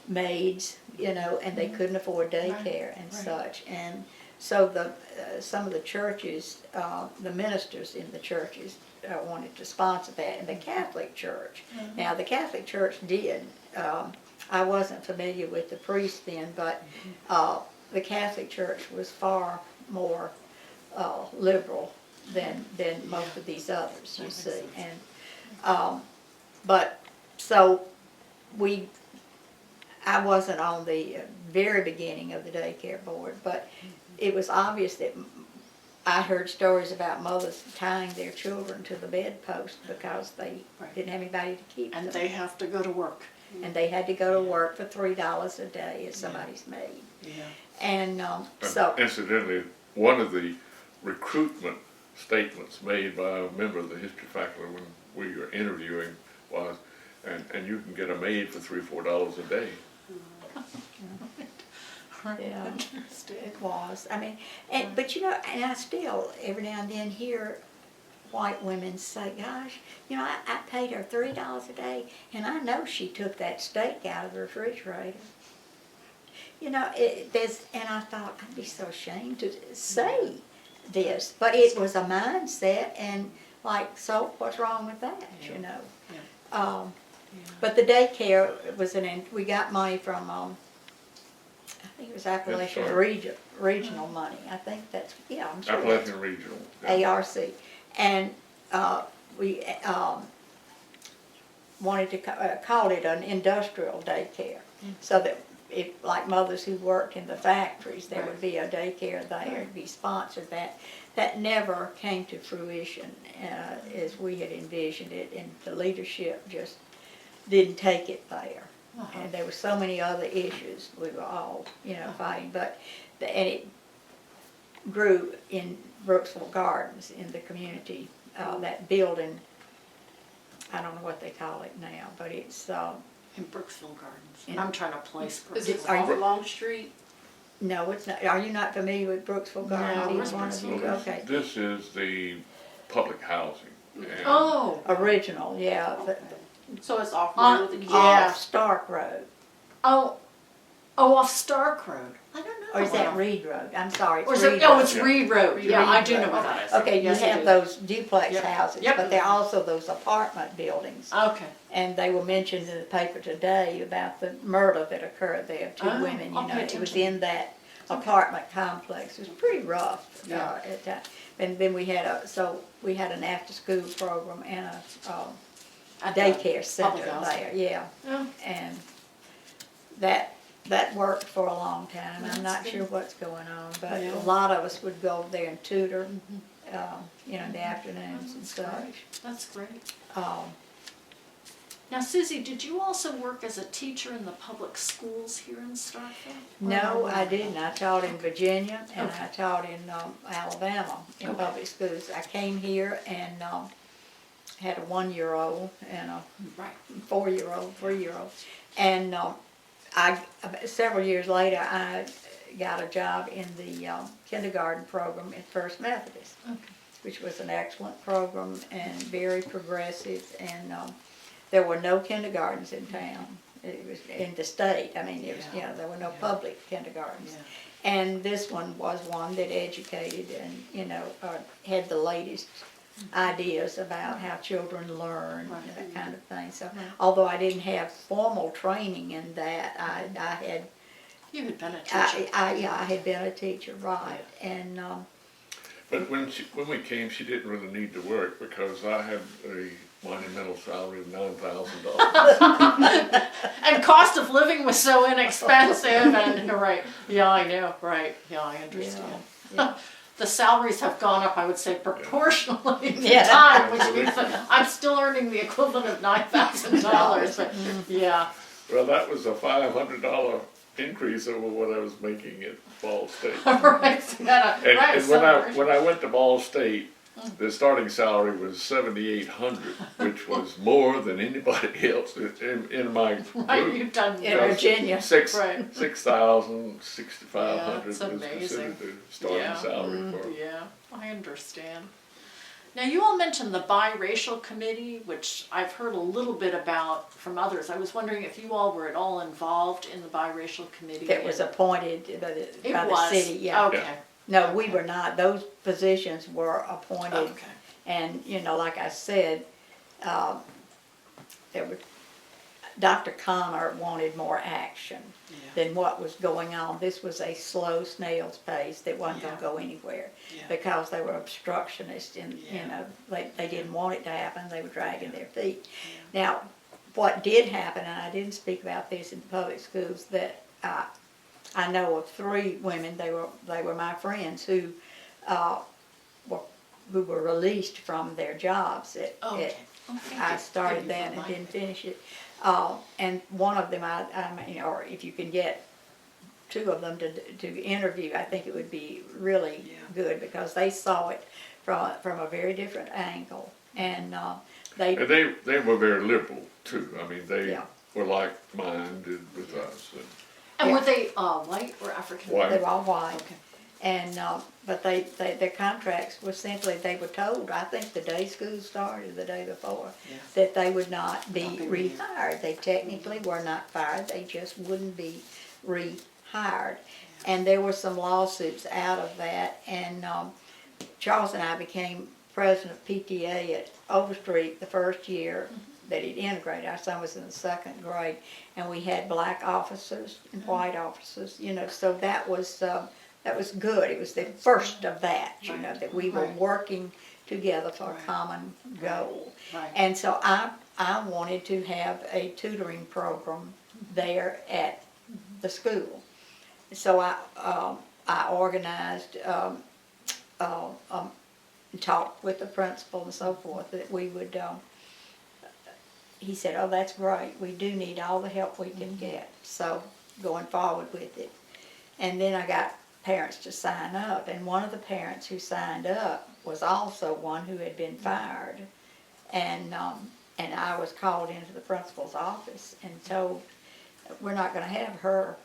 maids, and they couldn't afford daycare and such. And so some of the churches, the ministers in the churches wanted to sponsor that, and the Catholic Church. Now the Catholic Church did. I wasn't familiar with the priest then, but the Catholic Church was far more liberal than most of these others, you see. And but so I wasn't on the very beginning of the daycare board, but it was obvious that I heard stories about mothers tying their children to the bedpost because they didn't have anybody to keep them. And they have to go to work. And they had to go to work for $3 a day as somebody's maid. Yeah. And And so, incidentally, one of the recruitment statements made by a member of the history faculty when we were interviewing was, and you can get a maid for $3-4 a day. yeah, Interesting. it was. I mean, but you know, and I still every now and then hear white women say, "Gosh, you know, I paid her $3 a day, and I know she took that steak out of the refrigerator." You know, and I thought I'd be so ashamed to say this, but it was a mindset, and like, so what's wrong with that? Yeah. You know. Yeah. But the daycare was we got money from, I think it was Appalachian Start. Regional money. I think yeah, I'm sure that's Appalachian Regional. ARC. And we wanted to call it an industrial daycare, so that if, like mothers who worked in the factories, there would be a daycare there, it'd be sponsored. That never came to fruition as we had envisioned it, and the leadership just didn't take it there. And there were so many other issues we were all, you know, fighting, and it grew in Brooksville Gardens in the community, that building, I don't know what they call it now, but it's, In Brooksville Gardens. In- I'm trying to place Is it Brooksville. off Long Street? no, it's not, are you not familiar with Brooksville Gardens, No, either one of you? Brooksville. Okay. This is the public housing. And Oh, Original, yeah, but So it's off On- Road with the yeah. off Stark Road, oh, off Stark Road. I don't know. or is that Reed Road? I'm sorry, it's Or is Reed it, oh, Road. it's Reed Road. Yeah, Reed I do know Road. what that is. Okay, you Yes, I have do. those duplex Yep. houses, Yep. but there are also those apartment buildings. Okay. And they were mentioned in the paper today about the murder that occurred there of two Oh, women, you I'll know. pay It was attention. in that apartment complex. It was pretty rough Yeah. at that. And then we had an after-school program and a At the daycare center public house. there, yeah. Oh, And that worked for a long time. That's I'm not good. sure what's going on, but Yeah. a lot of us would go there and tutor, you know, in the afternoons and that's such. great. That's great. Um, Now, Susie, did you also work as a teacher in the public schools here in Starkville? No, I didn't. I taught in Virginia and Okay. I taught in Alabama in Okay. public schools. I came here and had a 1-year-old and a Right. 4-year-old, 3-year-old. And several years later, I got a job in the kindergarten program at First Methodist, Okay. which was an excellent program and very progressive. And there were no kindergartens in town. It was in the state. I mean, it was, Yeah. you know, there were no Yeah. public kindergartens. Yeah. And this one was one that educated and, you know, had the latest ideas about how children learn, Right. that kind of thing. So, Right. although I didn't have formal training in that, I had, You had been a teacher. I had been a teacher, right? And But when we came, she didn't really need to work because I had a monumental salary of $9,000. And cost of living was so inexpensive and, right, yeah, I know, right, yeah, I understand. yeah. The salaries have gone up, I would say proportionally to Yeah. time, which means that I'm still earning the equivalent of $9,000, but, yeah. Well, that was a $500 increase over what I was making at Ball State. Right, so you gotta- And, right, and when I went to Ball State, the starting salary was $7,800, which was more than anybody else in my Right, group. you've done In good. Virginia. Right. 6,000, Yeah, 6,500 it's was amazing. considered the starting Yeah. salary for. Yeah, I understand. Now, you all mentioned the biracial committee, which I've heard a little bit about from others. I was wondering if you all were at all involved in the biracial committee. that was appointed by It the was. city, yeah. Okay. No, we were not. Those positions were appointed. Okay. And, you know, like I said, there was, Dr. Connor wanted more action Yeah. than what was going on. This was a slow snail's pace that wasn't Yeah. gonna go anywhere Yeah. because they were obstructionists and, Yeah. you know, they didn't want it to happen. They were dragging their feet. Now, what did happen, and I didn't speak about this in the public schools, that I know of 3 women, they were my friends who were released from their jobs Okay. Oh, thank I you. started Thank you that for and reminding didn't finish it. And one of them, I mean, or if you can get two of them to interview. I think it would be really good because they saw it from a very different angle. And they, And they were very liberal too. I mean, they Yeah. were like-minded with us. And Yeah. were they white or African? White. they were all white. Okay. And, but their contracts were simply, they were told, I think the day school started, the day before, Yeah. that they would not be Not be rehired. They technically were not fired, they just wouldn't be rehired. And there were some lawsuits out of that, and Charles and I became president of PTA at Overstreet the first year that it integrated. Our son was in the second grade, and we had black officers and white officers, you know, so that was good. It was the first of that, you know, that we were Right. working together for a Right. common goal. Right. And so I wanted to have a tutoring program there at the school. So I organized, talked with the principal and so forth, that we would, he said, oh, that's great, we do need all the help we can get, so going forward with it. And then I got parents to sign up, and one of the parents who signed up was also one who had been fired. And I was called into the principal's office and told, we're not gonna have her.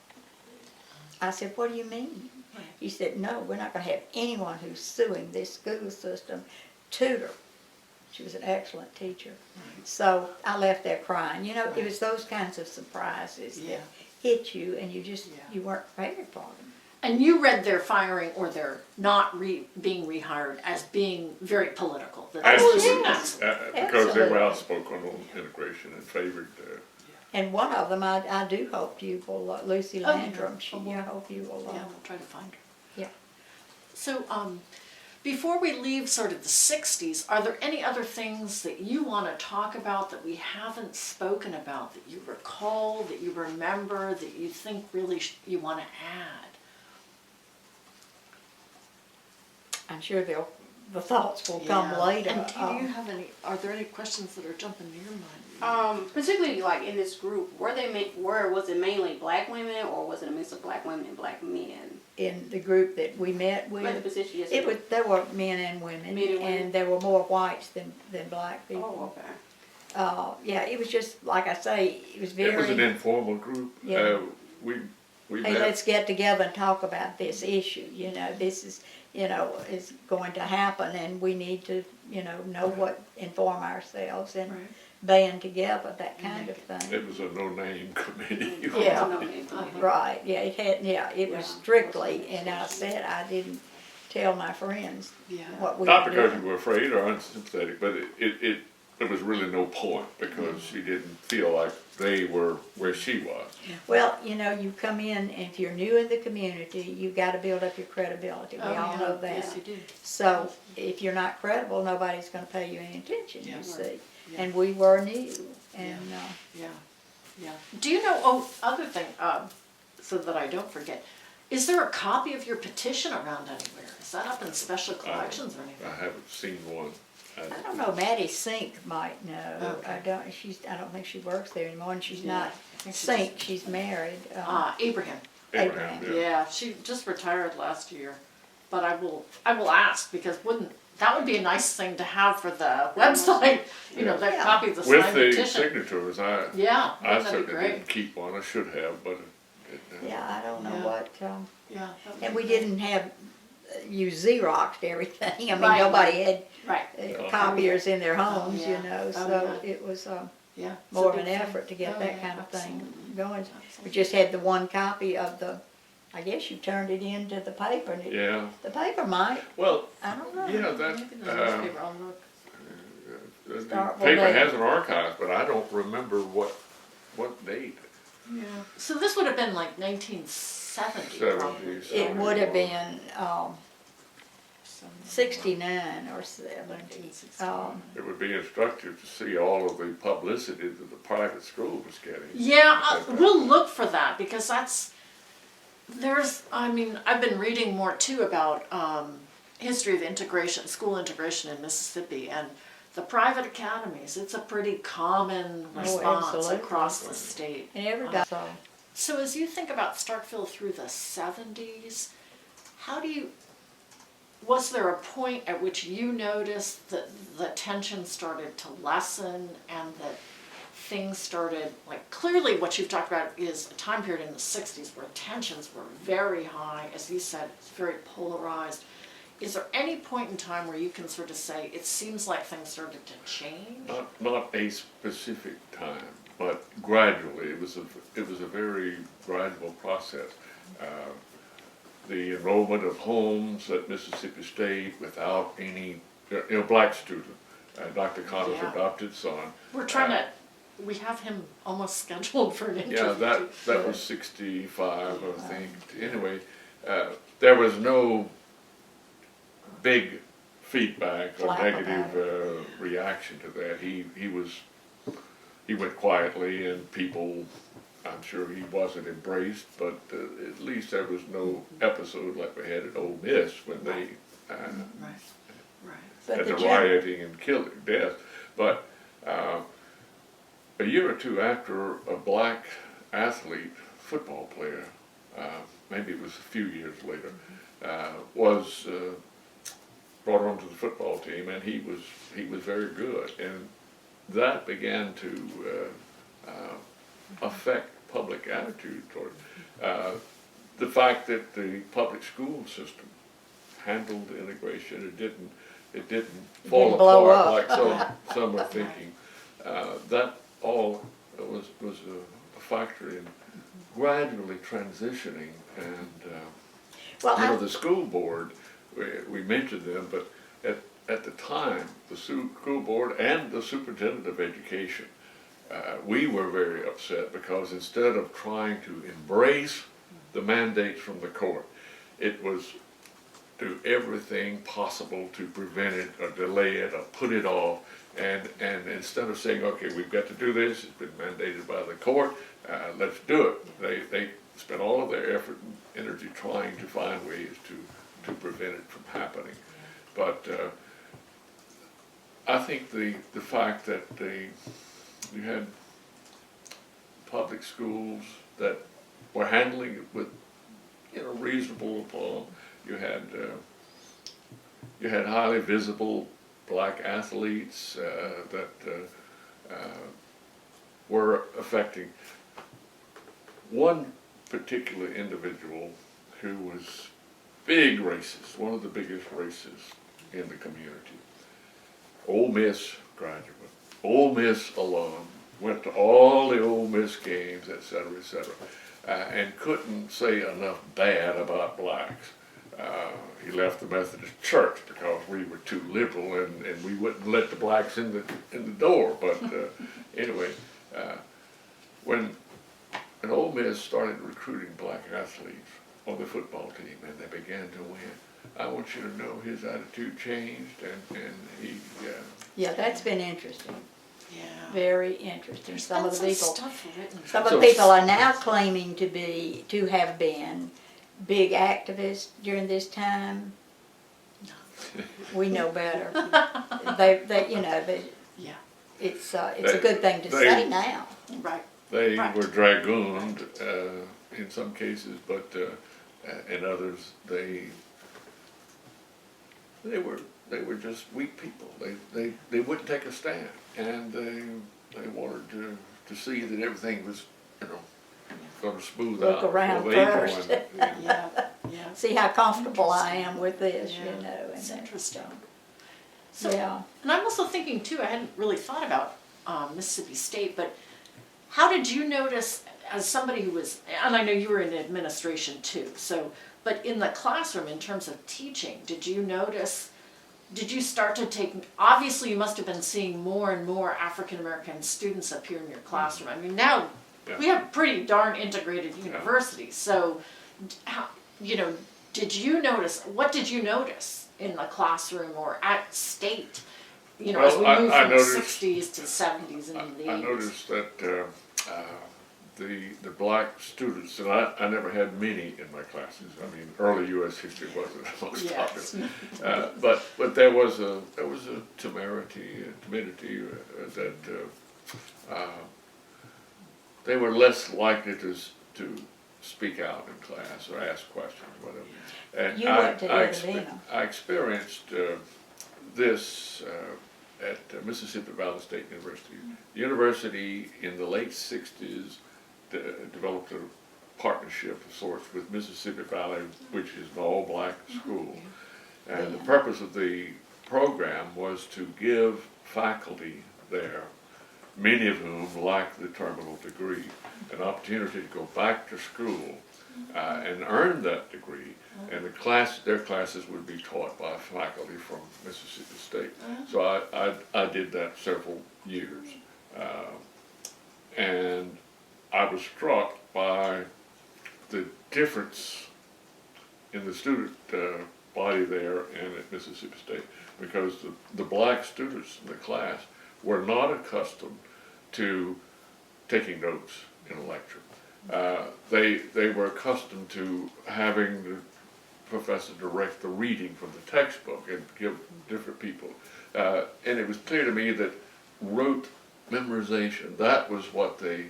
I said, what do you mean? He said, no, we're not gonna have anyone who's suing this school system tutor. She was an excellent teacher. So I left there crying. You know, it was those kinds of surprises Yeah. that hit you and you just, Yeah. you weren't prepared for them. And you read their firing or their not being rehired as being very political. That this was Absolutely. absolute- Because they Absolutely. were outspoken on integration and favored And one of them, I do hope you will, Lucy Oh, yeah. Landrum, I hope you will, Yeah, we'll try to find her. yeah. So, before we leave sort of the 60s, are there any other things that you want to talk about that we haven't spoken about, that you recall, that you remember, that you think really you want to add? I'm sure the thoughts will come later. And do you have any, are there any questions that are jumping to your mind? Particularly like in this group, was it mainly black women or was it a mix of black women and black men? In the group that we met Like the with, position, yes. it was, there were men and women, Men and women. and there were more whites than black Oh, people. okay. Yeah, it was just, like I say, it was It was an very, informal group. Yeah. We hey, met, let's get together and talk about this issue, you know, this is, you know, is going to happen, and we need to, you know what, inform ourselves and Right. band together, that kind of thing. it was a no-name committee. Yeah. No, no, no. Right, yeah, it had, it was Yeah. strictly, and I said I didn't tell my friends Yeah. what we Not were because doing. you were afraid or unsympathetic, but there was really no point because she didn't feel like they were where she was. Well, you know, you come in, and if you're new in the community, you gotta build up your credibility, we all know that. Yes, you do. So, if you're not credible, nobody's gonna pay you any attention, Yeah. you see. Yeah. And we were new, and, Yeah, yeah. Do you know, oh, other thing, so that I don't forget, is there a copy of your petition around anywhere? Is that up in special collections or anything? I haven't seen one. I don't know, Maddie Sink might know. Okay. I don't think she works there anymore, and she's Yeah, not I think she Sink, she's married. Abraham. Abraham, yeah. Yeah, she just retired last year, but I will ask, because that would be a nice thing to have for the website, you know, that Yeah. copy of the With signed the petition. signatures, Yeah, I wouldn't that be certainly great? didn't keep one. I should have, but Yeah, I don't know Yeah. what, Yeah. that would and be we great. didn't have, you Xeroxed everything. I mean, Right. nobody had Right, copiers in their homes, you yeah. know, Oh, so yeah. it was yeah. more It's of a an big thing. effort to get Oh, that yeah, kind of thing absolutely. going. We Absolutely. just had the one copy of the, I guess you turned it into the paper, and yeah. the paper might, Well, I don't know. yeah, that, Maybe the newspaper, I'll look. the Start with paper A. has an archive, but I don't remember what date. Yeah. So this would have been like 1970 probably. 70s. It would have been 69 or 70. 1969. It would be instructive to see all of the publicity that the private school was getting. Yeah, we'll look for that, because I've been reading more too about history of integration, school integration in Mississippi, and the private academies, it's a pretty common response absolutely. across the state. And everybody, so, So as you think about Starkville through the 70s, was there a point at which you noticed that the tension started to lessen and that things started, like clearly what you've talked about is a time period in the 60s where tensions were very high, as you said, it's very polarized. Is there any point in time where you can sort of say, it seems like things started to change? Not a specific time, but gradually. It was a very gradual process. The enrollment of homes at Mississippi State without any, black student, Dr. Connor's Yeah. adopted son. We're trying to, we have him almost scheduled for an interview. Yeah, that was 65, I think. Anyway, there was no big feedback or Flap negative reaction to that. He went quietly, and people, I'm sure he wasn't embraced, but at least there was no episode like we had at Ole Miss when they Right. But had the the gen- rioting and killing, death. But a year or two after, a black athlete, football player, maybe it was a few years later, was brought onto the football team, and he was very good, and that began to affect public attitude toward the fact that the public school system handled the integration. It didn't fall blow apart up. like some are thinking. That all was a factor in gradually transitioning, and Well, the school board, we mentioned them, but at the time, the school board and the superintendent of education, we were very upset because instead of trying to embrace the mandates from the court, it was do everything possible to prevent it or delay it or put it off. And instead of saying, okay, we've got to do this, it's been mandated by the court, let's do it. They spent all of their effort and energy trying to find ways to prevent it from happening. But I think the fact that you had public schools that were handling it with reasonable aplomb. You had highly visible black athletes that were affecting one particular individual who was big racist, one of the biggest racists in the community. Ole Miss graduate, Ole Miss alum, went to all the Ole Miss games, et cetera, and couldn't say enough bad about blacks. He left the Methodist Church because we were too liberal and we wouldn't let the blacks in the door. But anyway, when Ole Miss started recruiting black athletes on the football team and they began to win, I want you to know his attitude changed, and he. yeah, that's been interesting. Yeah. Very interesting. There's Some been of the some people, stuff written. some of the people are now claiming to have been big activists during this time. We know better. Yeah, it's a good thing to say now. right. They Right. were dragooned in some cases, but in others they were just weak people. They wouldn't take a stand, and they wanted to see that everything was going to smooth Look out. around for the evil first. Yeah, yeah. See how comfortable I am with this, Yeah, and it's that. interesting. So, Yeah. and I'm also thinking too, I hadn't really thought about Mississippi State, but how did you notice, as somebody who was, and I know you were in administration too, so, but in the classroom in terms of teaching, did you start to take, obviously you must have been seeing more and more African American students appear in your classroom. I mean, now we have pretty darn integrated universities, so, did you notice, what did you notice in the classroom or at State? As we Well, move I from the noticed- 60s to 70s and into the 80s. I noticed that the black students, and I never had many in my classes. I mean, early U.S. history wasn't the most Yes. popular, but there was a timidity that they were less likely to to speak out in class or ask questions, whatever. And You went to Edina. I experienced this at Mississippi Valley State University. The university in the late 60s developed a partnership of sorts with Mississippi Valley, which is an all-black school. And the purpose of the program was to give faculty there, many of whom lacked the terminal degree, an opportunity to go back to school and earn that degree, and their classes would be taught by faculty from Mississippi State. So I did that several years, and I was struck by the difference in the student body there and at Mississippi State, because the black students in the class were not accustomed to taking notes in a lecture. They were accustomed to having the professor direct the reading from the textbook and give different people. And it was clear to me that rote memorization, that was what they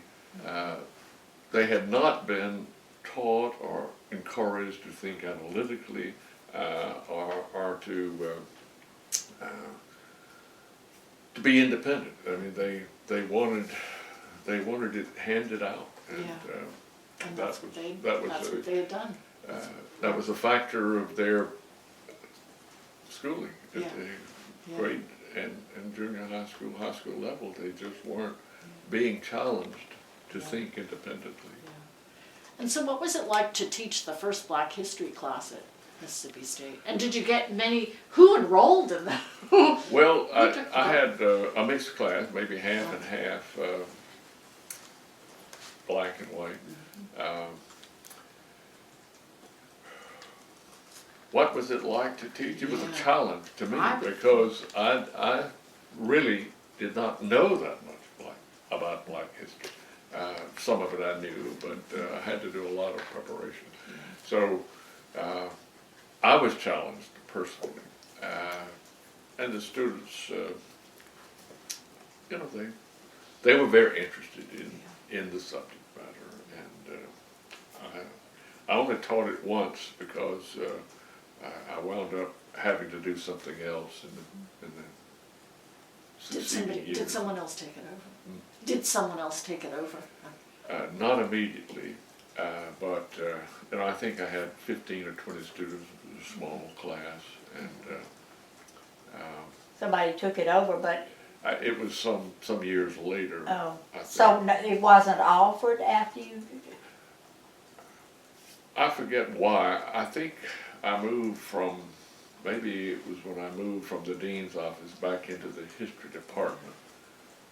had not been taught or encouraged to think analytically or to be independent. I mean, they wanted it handed out, and And that's what they had done. that was a factor of their schooling. At Yeah. the grade and junior high school level, they just weren't being challenged to think independently. And so what was it like to teach the first Black history class at Mississippi State? And did you get many, who enrolled in that? Well, You took I had a mixed class, maybe half and half, black and white. What was it like to teach? It was a challenge to me because I really did not know that much about black history. Some of it I knew, but I had to do a lot of preparation. So I was challenged personally, and the students, they were very interested in the subject matter, and I only taught it once because I wound up having to do something else in the succeeding years. Did someone else take it over? Did someone else take it over? Not immediately, but I think I had 15 or 20 students. It was a small class, and Somebody took it over, but, it was some years later. oh, I think. so it wasn't offered after you? I forget why. I think I moved from, maybe it was when I moved from the dean's office back into the history department,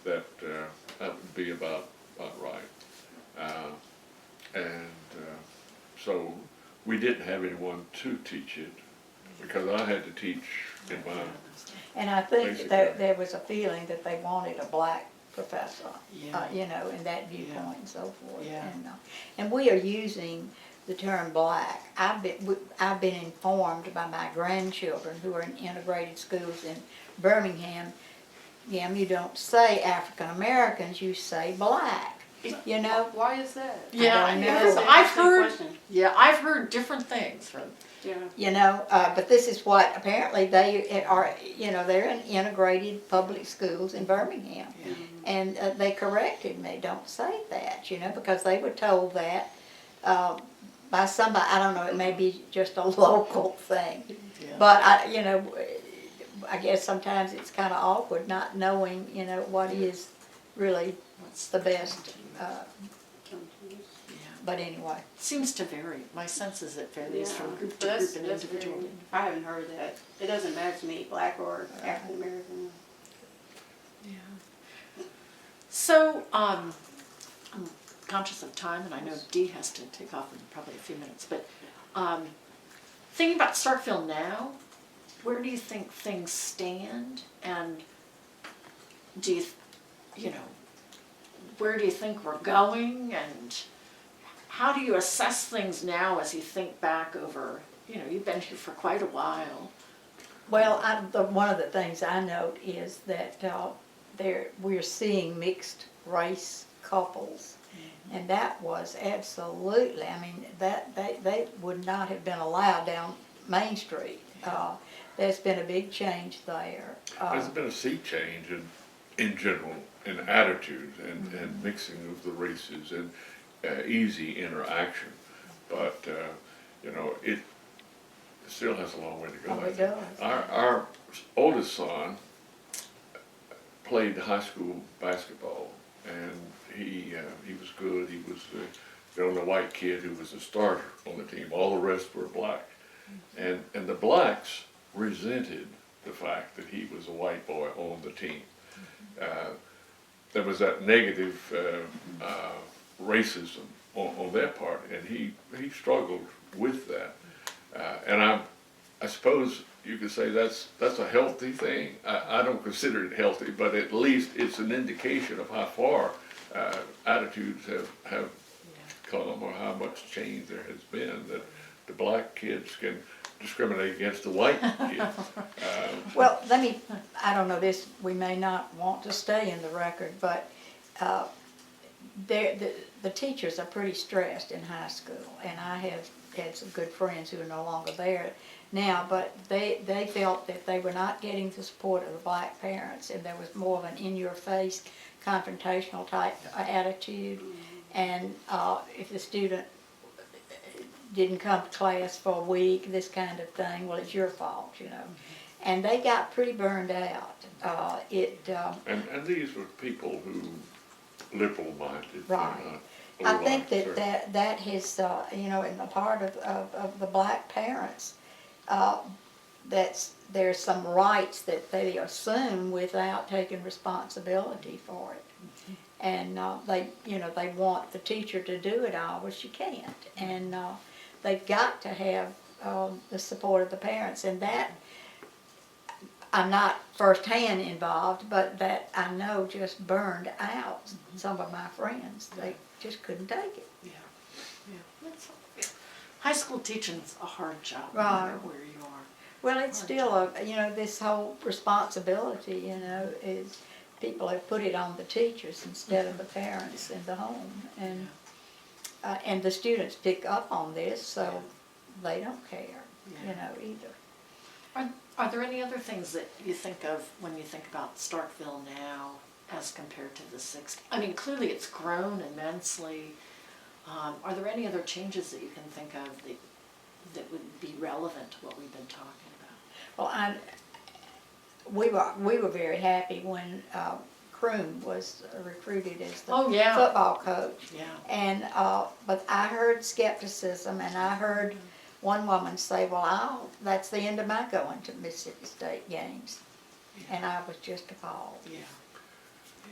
that would be about right. So we didn't have anyone to teach it because I had to teach in my. And I think Basically. there was a feeling that they wanted a black professor, in that viewpoint and so forth. Yeah. And we are using the term black. I've been informed by my grandchildren who are in integrated schools in Birmingham. You don't say African Americans, you say black. Why is that? Yeah, I don't know. because That's an I've interesting heard, question. I've heard different things from. Yeah. But this is what apparently they are. They're in integrated public schools in Birmingham, and they corrected me. Don't say that, because they were told that by somebody. I don't know. It may be just a local thing, but I guess sometimes it's kind of awkward not knowing, what is really the best. But anyway. Seems to vary. My sense is it varies from group to That's group and individual. very- I haven't heard that. It doesn't matter to me, black or African American. So, I'm conscious of time, and I know Dee has to take off in probably a few minutes, but thinking about Starkville now, where do you think things stand? And do you, where do you think we're going? And how do you assess things now as you think back over, you've been here for quite a while. Well, one of the things I note is that we're seeing mixed race couples And that was absolutely, I mean, they would not have been allowed down Main Street. There's been a big change there. There's been a sea change in general, in attitudes and mixing of the races and easy interaction. But, you know, it still has a long way to go. Oh, I it think. does. Our oldest son played high school basketball, and he was good. He was the only white kid who was a starter on the team. All the rest were black. And the blacks resented the fact that he was a white boy on the team. There was that negative racism on their part, and he struggled with that. And I suppose you could say that's a healthy thing. I don't consider it healthy, but at least it's an indication of how far attitudes have come, or how much change there has been, that the black kids can discriminate against the white kids. Well, I don't know this, we may not want to stay in the record, but the teachers are pretty stressed in high school, and I have had some good friends who are no longer there now, but they felt that they were not getting the support of the black parents, and there was more of an in-your-face, confrontational type attitude, and if the student didn't come to class for a week, this kind of thing, well, it's your fault, you know. And they got pretty burned out. And these were people who liberal-minded. Right. I think that has, you know, in the part of the black parents, there's some rights that they assume without taking responsibility for it. And they want the teacher to do it all, but she can't. And they've got to have the support of the parents, and that I'm not firsthand involved, but that I know just burned out some of my friends. They just couldn't take it. Yeah. High school teaching's a hard job, no Right. matter where you are. Well, it's still this whole responsibility, is people have put it on the teachers instead of the parents in the home, and the students pick up on this, so they don't care, either. Are there any other things that you think of when you think about Starkville now as compared to the 60s? I mean, clearly it's grown immensely. Are there any other changes that you can think of that would be relevant to what we've been talking about? Well, we were very happy when Kroom was recruited as the Oh, yeah. football coach. Yeah. And but I heard skepticism, and I heard one woman say, "Well, that's the end of my going to Mississippi State games," and I was just appalled. Yeah.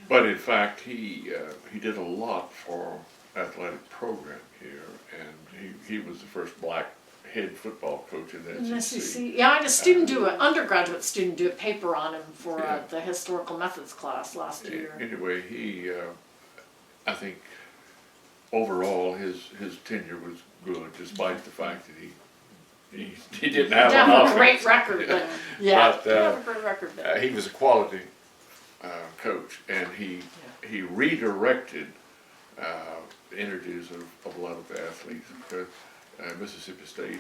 But in fact, he did a lot for athletic program here, and he was the first black head football coach in the SEC. Yeah, I had an undergraduate student do a paper on him for the historical methods class last year. Anyway, I think overall his tenure was good, despite the fact that he didn't have Didn't an have a offense. great record, but yeah, But, didn't have a great record. But he was a quality coach, and he redirected the energies of a lot of the athletes, because Mississippi State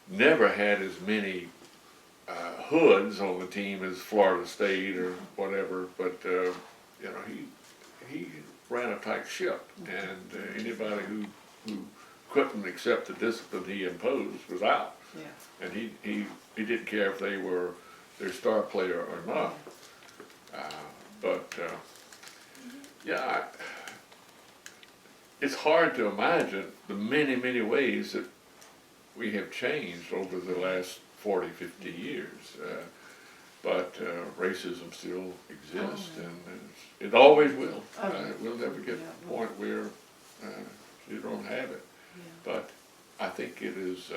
never had as many hoods on the team as Florida State or whatever, but he ran a tight ship, and anybody who couldn't accept the discipline he imposed was out. yeah. And he didn't care if they were their star player or not. It's hard to imagine the many, many ways that we have changed over the last 40, 50 years. But racism still exists, and it always will. We'll never get to the point where you don't have it. But I think it is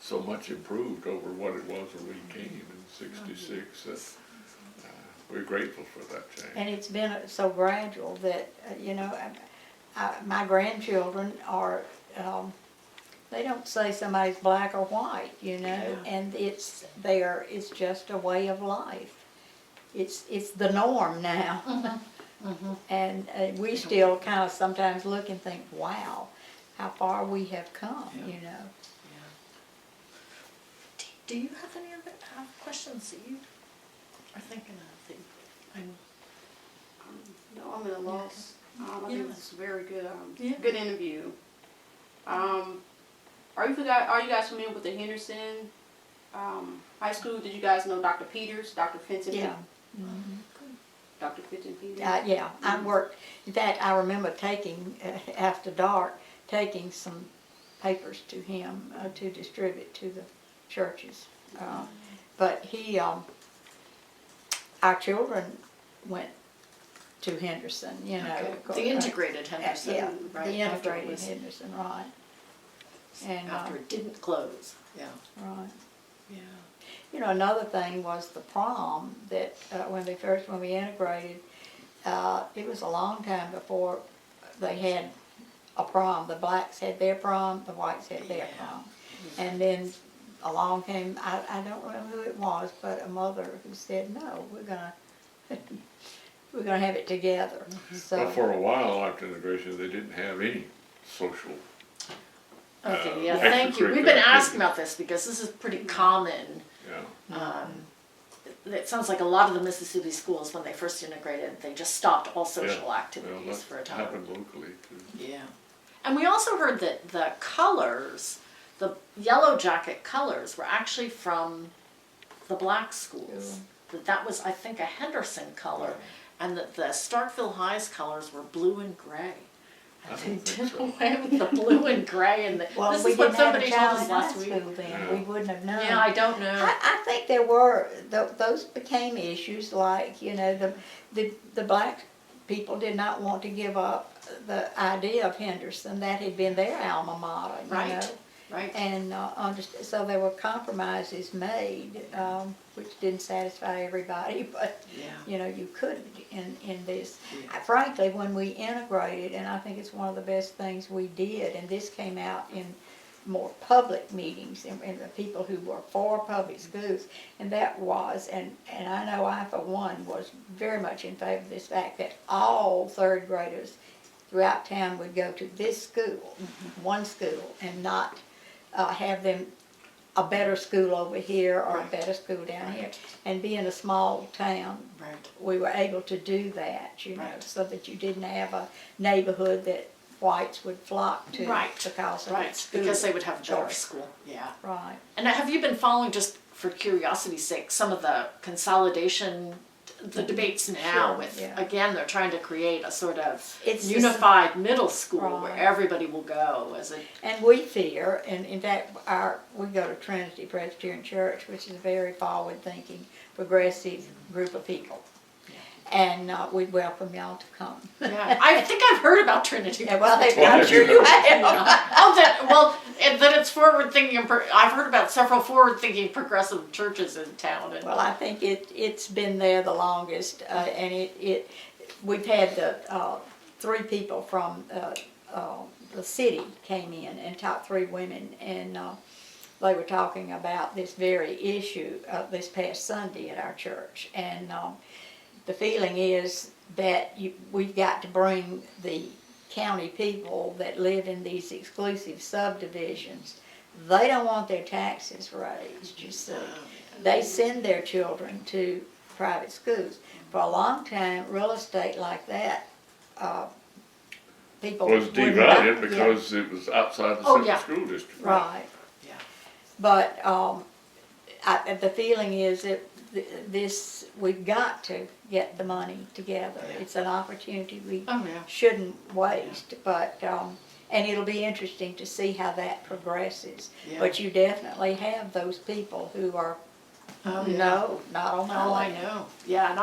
so much improved over what it was when we came in '66 that we're grateful for that change. And it's been so gradual that, my grandchildren are, they don't say somebody's black or white, and it's just a way of life. It's the norm now. And we still kind of sometimes look and think, wow, how far we have come, you know. Do you have any other questions that you are thinking of? No, I'm at a loss. I think this is a very good, Yeah. good interview. Are you guys familiar with the Henderson High School? Did you guys know Dr. Peters, Dr. Fenton? Yeah. Dr. Fenton Peters. Yeah, I worked, in fact, I remember taking, after dark, taking some papers to him to distribute to the churches. But he, our children went to Henderson, you know. Okay. of course, The integrated Henderson, Yeah, right? the after it integrated was- Henderson, right. And, After it didn't close, yeah. right. Yeah. You know, another thing was the prom that, when we integrated, it was a long time before they had a prom. The blacks had their prom, the whites had their Yeah. prom. And then along came, I don't remember who it was, but a mother who said, no, we're gonna have it together. So, Well, for a while after integration, they didn't have any social. Okay, yeah, thank you. We've been asking about this because this is pretty common. Yeah. It sounds like a lot of the Mississippi schools, when they first integrated, they just stopped all social Well, activities that for a time. happened locally too. Yeah. And we also heard that the colors, the yellow jacket colors, were actually from the black schools. That was, I think, a Henderson color, and that the Starkville High's colors were blue and gray. I And they don't think did so. away with the blue and gray, and well, this we is what didn't have a somebody told child us in high last week. school then, Yeah. we wouldn't have known. Yeah, I don't know. I think there were, those became issues like, you know, the black people did not want to give up the idea of Henderson. That had been their alma mater, you Right, know. right. And so there were compromises made, which didn't satisfy everybody, but, Yeah. you know, you couldn't in this. Yeah. Frankly, when we integrated, and I think it's one of the best things we did, and this came out in more public meetings and the people who were for public schools, and that was, and I know I for one was very much in favor of this fact that all third graders throughout town would go to this school, one school, and not have them a better school over here or a Right. better school down here. And being a small town, Right. we were able to do that, you know, Right. so that you didn't have a neighborhood that whites would flock to Right. because of Right, its school because they would have a better choice. school, yeah. Right. And have you been following, just for curiosity's sake, some of the consolidation, the debates now Sure, with, yeah. again, they're trying to create a sort of It's just- unified middle school where Right. everybody will go as a, And we fear, and in fact, we go to Trinity Presbyterian Church, which is a very forward-thinking, progressive group of people. And we welcome y'all to come. yeah, I think I've heard about Trinity. Yeah, well, Well, I'm sure you have. Oh, that it's forward-thinking, I've heard about several forward-thinking progressive churches in town. And Well, I think it's been there the longest, and we've had the 3 people from the city came in and taught 3 women, and they were talking about this very issue this past Sunday at our church, and the feeling is that we've got to bring the county people that live in these exclusive subdivisions. They don't want their taxes raised, you see. They send their children to private schools. For a long time, real estate like that, people Was wouldn't devalued buy- because it was outside the Oh, central yeah. school district. Right. Yeah. But the feeling is that we've got to get the money together. Yeah. It's an opportunity we Oh, yeah. shouldn't waste, but, and it'll be interesting to see how that progresses. Yeah. But you definitely have those people who are, Oh, yeah. no, not on my Oh, I land. know. Yeah, and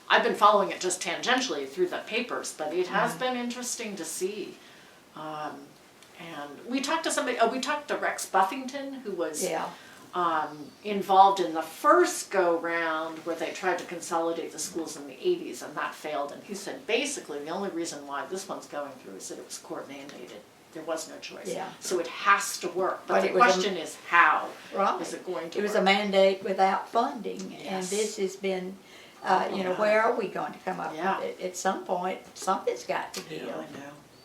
I've been following it just tangentially through the papers, but it has been interesting to see. And we talked to we talked to Rex Buffington, who was Yeah, involved in the first go-round where they tried to consolidate the schools in the 80s, and that failed. And he said basically the only reason why this one's going through is that it was court mandated. There was no choice. Yeah. So it has to work. But But the it was a- question is how right. is it going to It was work? a mandate without funding, and Yes. this has been You know, where are we going to come up Yeah. with it? At some point, something's got to Yeah, give. I know,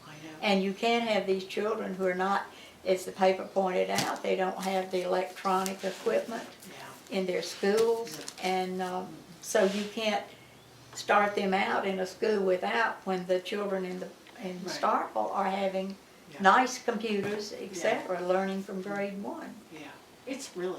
I know. And you can't have these children who are not, as the paper pointed out, they don't have the electronic equipment Yeah. in their schools. And so you can't start them out in a school without, when the children in Right. Starkville are having Yeah. nice computers, etc., learning from grade 1. Yeah, it's really